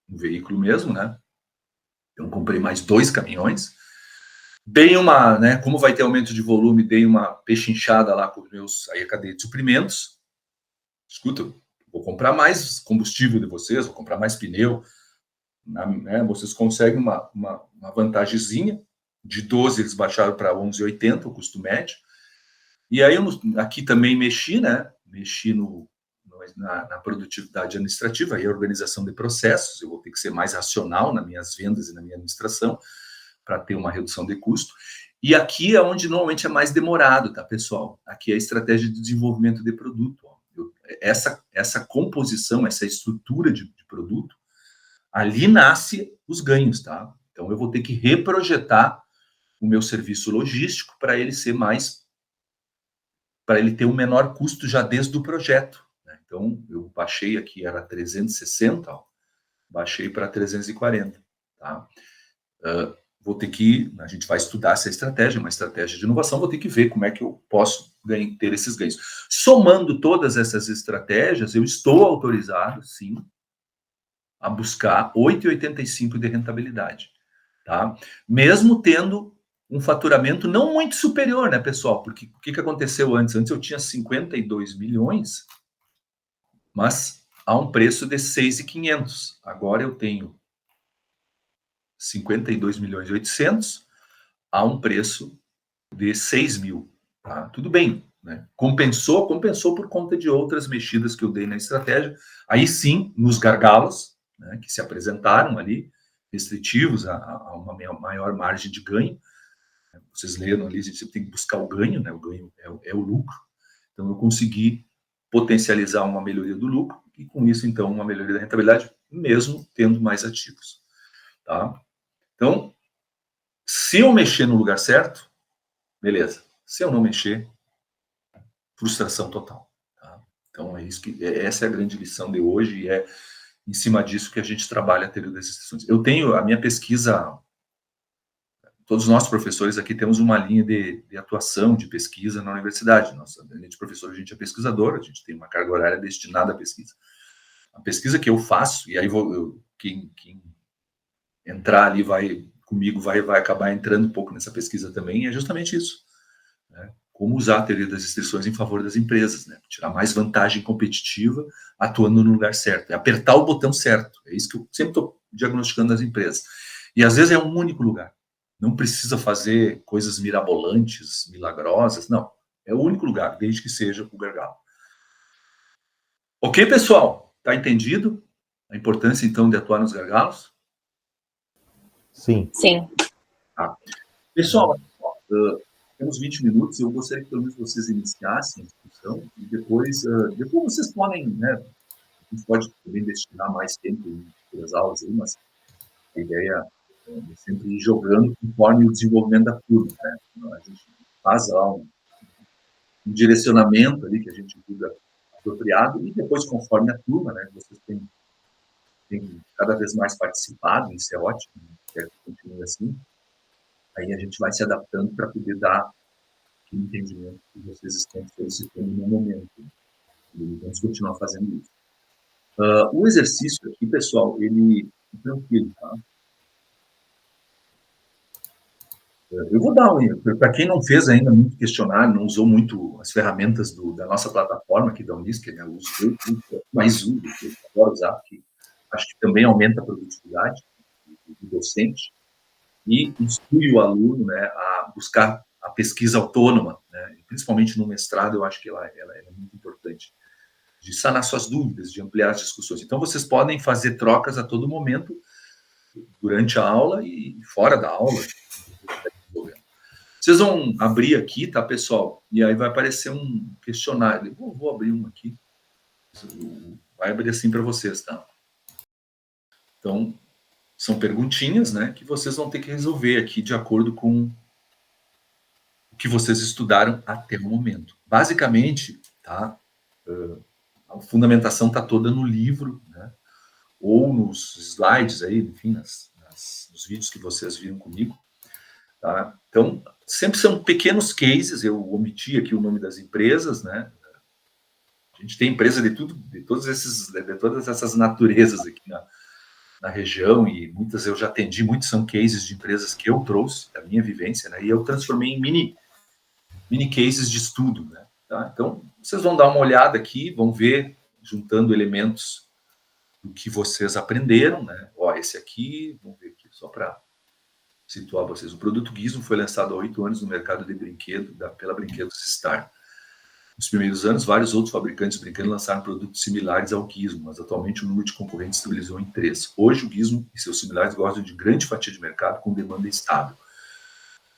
veículo mesmo, né? Então, comprei mais 2 caminhões, dei uma, né, como vai ter aumento de volume, dei uma pechinchada lá com os meus, aí a cadeia de suprimentos, escuta, vou comprar mais combustível de vocês, vou comprar mais pneu, né, vocês conseguem uma vantagemzinha, de 12 eles baixaram para 11,80 o custo médio. E aí eu aqui também mexi, né? Mexi na produtividade administrativa e a organização de processos. Eu vou ter que ser mais racional nas minhas vendas e na minha administração para ter uma redução de custo. E aqui é onde normalmente é mais demorado, tá, pessoal? Aqui é a estratégia de desenvolvimento de produto. Ó. Essa composição, essa estrutura de produto, ali nasce os ganhos, tá? Então eu vou ter que reprojetar o meu serviço logístico para ele ser mais, para ele ter um menor custo já desde o projeto. Né? Então, eu baixei aqui, era 360, ó, baixei para 340. Tá? Vou ter que, a gente vai estudar essa estratégia, uma estratégia de inovação, vou ter que ver como é que eu posso ter esses ganhos. Somando todas essas estratégias, eu estou autorizado, sim, a buscar 8,85 de rentabilidade. Tá? Mesmo tendo um faturamento não muito superior, né, pessoal? Porque o que aconteceu antes? Antes eu tinha 52 milhões, mas a um preço de 6.500. Agora eu tenho 52 milhões e 800 a um preço de 6 mil. Tá? Tudo bem, né? Compensou por conta de outras mexidas que eu dei na estratégia. Aí sim, nos gargalos, né, que se apresentaram ali, restritivos a uma maior margem de ganho. Vocês leram ali, a gente sempre tem que buscar o ganho, né? O ganho é o lucro. Então, eu consegui potencializar uma melhoria do lucro e, com isso, então, uma melhoria da rentabilidade, mesmo tendo mais ativos. Tá? Então, se eu mexer no lugar certo, beleza. Se eu não mexer, frustração total. Tá? Então, essa é a grande lição de hoje e é em cima disso que a gente trabalha a teoria das restrições. Eu tenho a minha pesquisa. Todos nós, professores, aqui temos uma linha de atuação, de pesquisa na universidade. Nossa, além de professor, a gente é pesquisador, a gente tem uma carga horária destinada à pesquisa. A pesquisa que eu faço, e aí quem entrar ali comigo vai acabar entrando um pouco nessa pesquisa também, é justamente isso. Né? Como usar a teoria das restrições em favor das empresas, né? Tirar mais vantagem competitiva atuando no lugar certo. É apertar o botão certo. É isso que eu sempre estou diagnosticando nas empresas. E às vezes é um único lugar. Não precisa fazer coisas mirabolantes, milagrosas, não. É o único lugar, desde que seja o gargalo. Ok, pessoal? Tá entendido a importância, então, de atuar nos gargalos? Sim. Sim. Tá. Pessoal, temos 20 minutos, eu gostaria que pelo menos vocês iniciassem a discussão e depois vocês podem, né, a gente pode também destinar mais tempo nas aulas aí, mas a ideia é sempre ir jogando conforme o desenvolvimento da turma, né? A gente faz lá um direcionamento ali que a gente julga apropriado e depois, conforme a turma, né, vocês têm cada vez mais participado, isso é ótimo, quero que continue assim, aí a gente vai se adaptando para poder dar o entendimento que vocês estão solicitando no momento. E vamos continuar fazendo isso. O exercício aqui, pessoal, ele é tranquilo, tá? Eu vou dar para quem não fez ainda muito questionário, não usou muito as ferramentas da nossa plataforma aqui da Unisc, né? Eu uso mais uso, eu adoro usar, porque acho que também aumenta a produtividade do docente. e instrui o aluno, né, a buscar a pesquisa autônoma, né, principalmente no mestrado, eu acho que ela é muito importante, de sanar suas dúvidas, de ampliar as discussões. Então, vocês podem fazer trocas a todo momento, durante a aula e fora da aula. Vocês vão abrir aqui, tá, pessoal? E aí vai aparecer um questionário. Vou abrir um aqui. Vai abrir assim para vocês, tá? Então, são perguntinhas, né, que vocês vão ter que resolver aqui de acordo com o que vocês estudaram até o momento. Basicamente, tá? A fundamentação está toda no livro, né? Ou nos slides aí, enfim, nos vídeos que vocês viram comigo. Tá? Então, sempre são pequenos cases, eu omiti aqui o nome das empresas, né? A gente tem empresa de tudo, de todas essas naturezas aqui na região, e muitas eu já atendi, muitos são cases de empresas que eu trouxe, da minha vivência, né? E eu transformei em mini cases de estudo, né? Tá? Então, vocês vão dar uma olhada aqui, vão ver, juntando elementos do que vocês aprenderam, né? Ó, esse aqui, vamos ver aqui, só para situar vocês. O produto Gizmo foi lançado há 8 anos no mercado de brinquedo, pela Brinquedos Star. Nos primeiros anos, vários outros fabricantes de brinquedos lançaram produtos similares ao Gizmo, mas atualmente o número de concorrentes estabilizou em 3. Hoje, o Gizmo e seus similares gozam de grande fatia de mercado com demanda estável.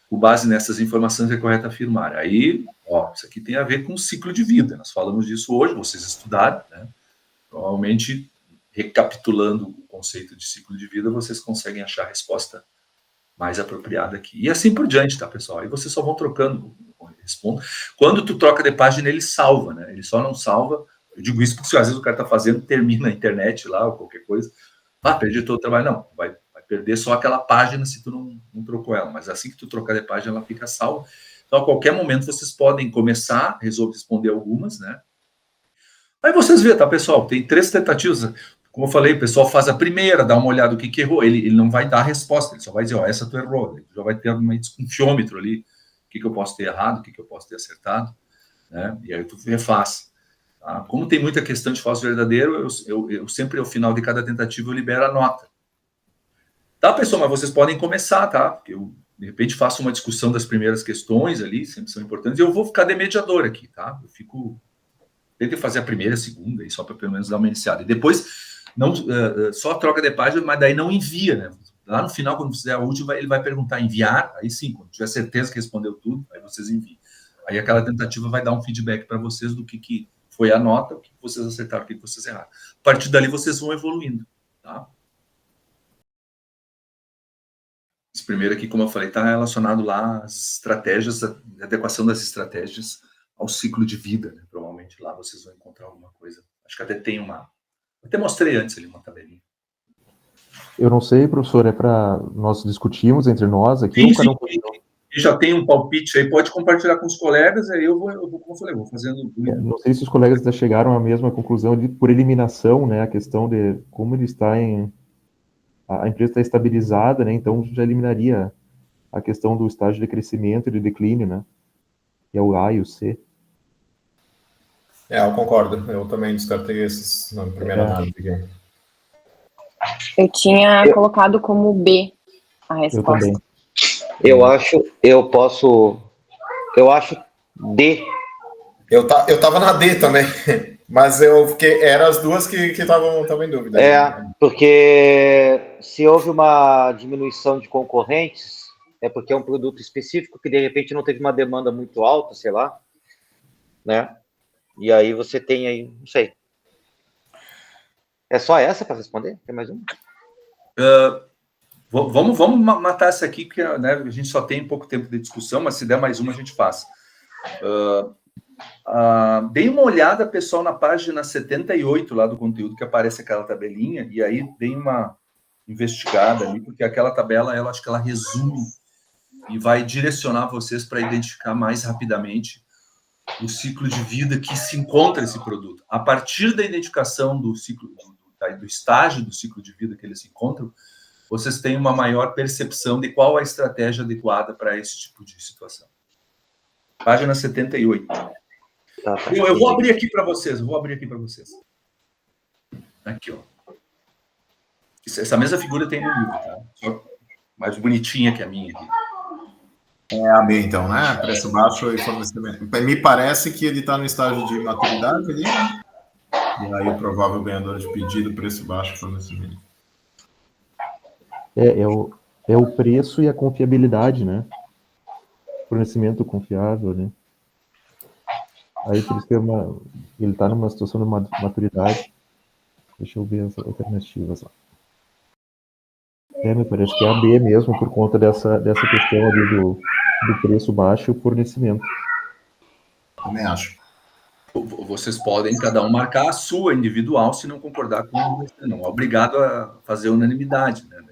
Com base nessas informações, é correto afirmar. Aí, ó, isso aqui tem a ver com o ciclo de vida. Nós falamos disso hoje, vocês estudaram, né? Provavelmente, recapitulando o conceito de ciclo de vida, vocês conseguem achar a resposta mais apropriada aqui. E assim por diante, tá, pessoal? Aí vocês só vão trocando, respondo. Quando tu troca de página, ele salva, né? Ele só não salva. Eu digo isso porque às vezes o cara tá fazendo, termina a internet lá, ou qualquer coisa. Perdi todo o trabalho. Não, vai perder só aquela página se tu não trocou ela. Mas assim que tu trocar de página, ela fica salva. Então, a qualquer momento, vocês podem começar, resolver responder algumas, né? Aí vocês vê, tá, pessoal? Tem 3 tentativas. Como eu falei, o pessoal faz a primeira, dá uma olhada no que errou. Ele não vai dar a resposta, ele só vai dizer, ó, essa tu errou. Ele já vai ter um fiômetro ali, o que eu posso ter errado, o que eu posso ter acertado, né? E aí tu refaz. Tá? Como tem muita questão de falso verdadeiro, eu sempre, ao final de cada tentativa, eu libero a nota. Tá, pessoal? Mas vocês podem começar, tá? Porque eu, de repente, faço uma discussão das primeiras questões ali, sempre são importantes, e eu vou ficar de mediador aqui, tá? Eu fico... Tentei fazer a primeira, a segunda, aí só para pelo menos dar uma iniciada. E depois, não, só troca de página, mas daí não envia, né? Lá no final, quando fizer a última, ele vai perguntar enviar, aí sim, quando tiver certeza que respondeu tudo, aí vocês enviam. Aí aquela tentativa vai dar um feedback para vocês do que foi a nota, o que vocês acertaram, o que vocês erraram. A partir dali, vocês vão evoluindo, tá? Esse primeiro aqui, como eu falei, está relacionado lá às estratégias, a adequação das estratégias ao ciclo de vida, né? Provavelmente lá vocês vão encontrar alguma coisa. Acho que até tem uma... Até mostrei antes ali uma tabelinha. Eu não sei, professor, é para nós discutirmos entre nós aqui. Sim, e já tem um palpite aí, pode compartilhar com os colegas, aí eu vou como eu falei, vou fazendo... Não sei se os colegas já chegaram à mesma conclusão de, por eliminação, né, a questão de como ele está a empresa está estabilizada, né, então já eliminaria a questão do estágio de crescimento e de declínio, né, que é o A e o C. Eu concordo. Eu também descartei esses na primeira análise. Eu tinha colocado como B a resposta. Eu também. Eu acho D. Eu tava na D também, mas eram as duas que estavam em dúvida. Porque se houve uma diminuição de concorrentes, é porque é um produto específico que de repente não teve uma demanda muito alta, sei lá, né? E aí você tem aí, não sei. É só essa para responder? Tem mais uma? Vamos matar essa aqui, porque né, a gente só tem pouco tempo de discussão, mas se der mais uma, a gente faz. Dei uma olhada, pessoal, na página 78 lá do conteúdo, que aparece aquela tabelinha, e aí dei uma investigada ali, porque aquela tabela, eu acho que ela resume e vai direcionar vocês para identificar mais rapidamente o ciclo de vida que se encontra esse produto. A partir da identificação do ciclo, do estágio do ciclo de vida que eles se encontram, vocês têm uma maior percepção de qual a estratégia adequada para esse tipo de situação. Página 78. Eu vou abrir aqui para vocês, Aqui, ó. Essa mesma figura tem no livro, tá? mais bonitinha que a minha aqui. É a B, então, né? Preço baixo e fornecimento. Me parece que ele está no estágio de maturidade ali, né? E aí o provável ganhador de pedido, preço baixo e fornecimento. É o preço e a confiabilidade, né? Fornecimento confiável, né? Aí por isso que ele está numa situação de maturidade. Deixa eu ver as alternativas lá. Me parece que é a B mesmo, por conta dessa questão ali do preço baixo e o fornecimento. Também acho. Vocês podem cada um marcar a sua individual se não concordar com o resto, não é obrigado a fazer unanimidade, né?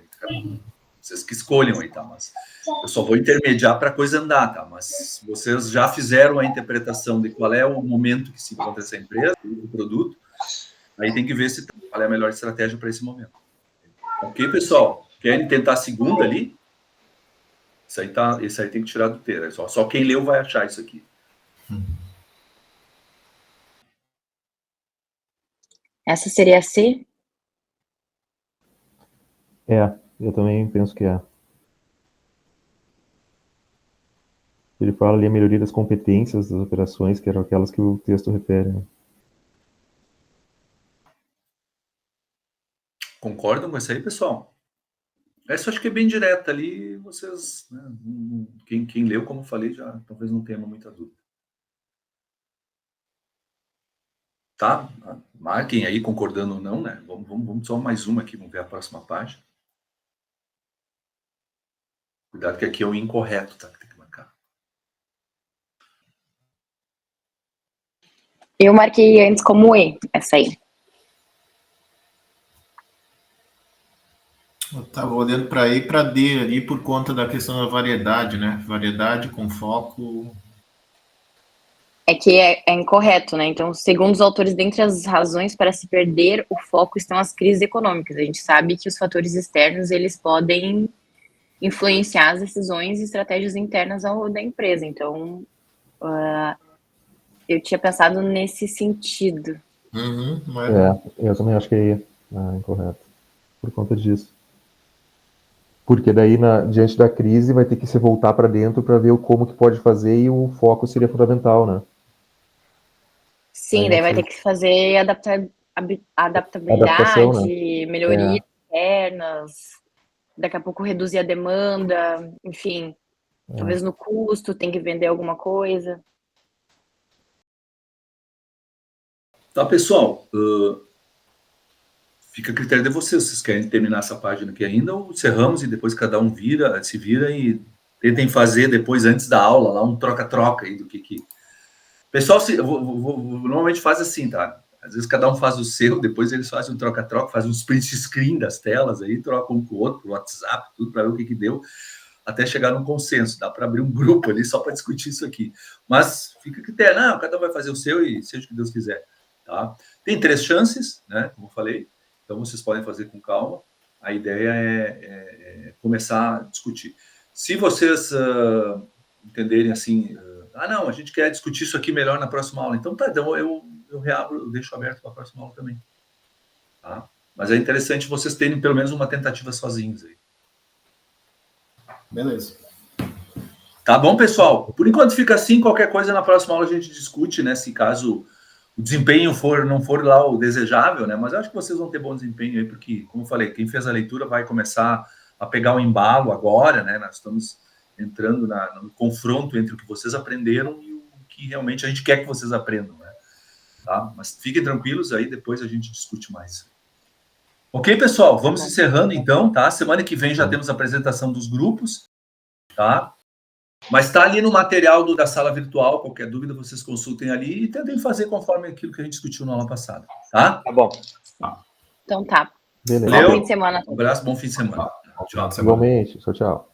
Vocês que escolham aí, tá? Mas eu só vou intermediar para a coisa andar, tá? Mas vocês já fizeram a interpretação de qual é o momento que se encontra essa empresa, o produto, aí tem que ver qual é a melhor estratégia para esse momento. Ok, pessoal? Querem tentar a segunda ali? Esse aí tem que tirar do texto. Só quem leu vai achar isso aqui. Essa seria a C? Eu também penso que é. Ele fala ali a melhoria das competências das operações, que eram aquelas que o texto refere, né? Concordam com isso aí, pessoal? Essa eu acho que é bem direta ali, vocês, né, quem leu, como eu falei, já talvez não tenha muita dúvida. Tá? Marquem aí, concordando ou não, né? Vamos só mais uma aqui, vamos ver a próxima página. Cuidado que aqui é o incorreto, tá? Que tem que marcar. Eu marquei antes como E, essa aí. Eu estava olhando para E e para D ali por conta da questão da variedade, né? Variedade com foco. É que é incorreto, né? Então, segundo os autores, dentre as razões para se perder o foco estão as crises econômicas. A gente sabe que os fatores externos, eles podem influenciar as decisões e estratégias internas da empresa. Então, eu tinha pensado nesse sentido. Eu também acho que é incorreto, por conta disso. Porque daí, diante da crise, vai ter que se voltar para dentro para ver como que pode fazer e o foco seria fundamental, né? Sim, daí vai ter que fazer adaptabilidade, né? melhorias internas, daqui a pouco reduzir a demanda, enfim, talvez no custo, tem que vender alguma coisa. Tá, pessoal, fica a critério de vocês. Vocês querem terminar essa página aqui ainda ou encerramos e depois cada um se vira e tentem fazer depois, antes da aula, lá um troca-troca aí do que... Pessoal, normalmente faz assim, tá? Às vezes cada um faz o seu, depois eles fazem um troca-troca, fazem um split screen das telas aí, trocam um com o outro, pro WhatsApp, tudo para ver o que deu, até chegar num consenso. Dá para abrir um grupo ali só para discutir isso aqui. Mas fica a critério, não, cada um vai fazer o seu e seja o que Deus quiser, tá? Tem 3 chances, né? Como eu falei, então vocês podem fazer com calma. A ideia é começar a discutir. Se vocês entenderem assim... não, a gente quer discutir isso aqui melhor na próxima aula. Então, tá, então eu reabro, eu deixo aberto para a próxima aula também. Tá? Mas é interessante vocês terem pelo menos uma tentativa sozinhos aí. Beleza. Tá bom, pessoal? Por enquanto fica assim, qualquer coisa na próxima aula a gente discute, né? Se caso o desempenho não for lá o desejável, né? Mas eu acho que vocês vão ter bom desempenho aí, porque, como eu falei, quem fez a leitura vai começar a pegar o embalo agora, né? Nós estamos entrando no confronto entre o que vocês aprenderam e o que realmente a gente quer que vocês aprendam, né? Tá? Mas fiquem tranquilos aí, depois a gente discute mais. Ok, pessoal? Vamos encerrando então, tá? Semana que vem já temos a apresentação dos grupos, tá? Mas tá ali no material da sala virtual, qualquer dúvida vocês consultem ali e tentem fazer conforme aquilo que a gente discutiu na aula passada, tá? Tá bom. Então tá. Beleza. Bom fim de semana. Um abraço, bom fim de semana. Tchau. Igualmente. Tchau.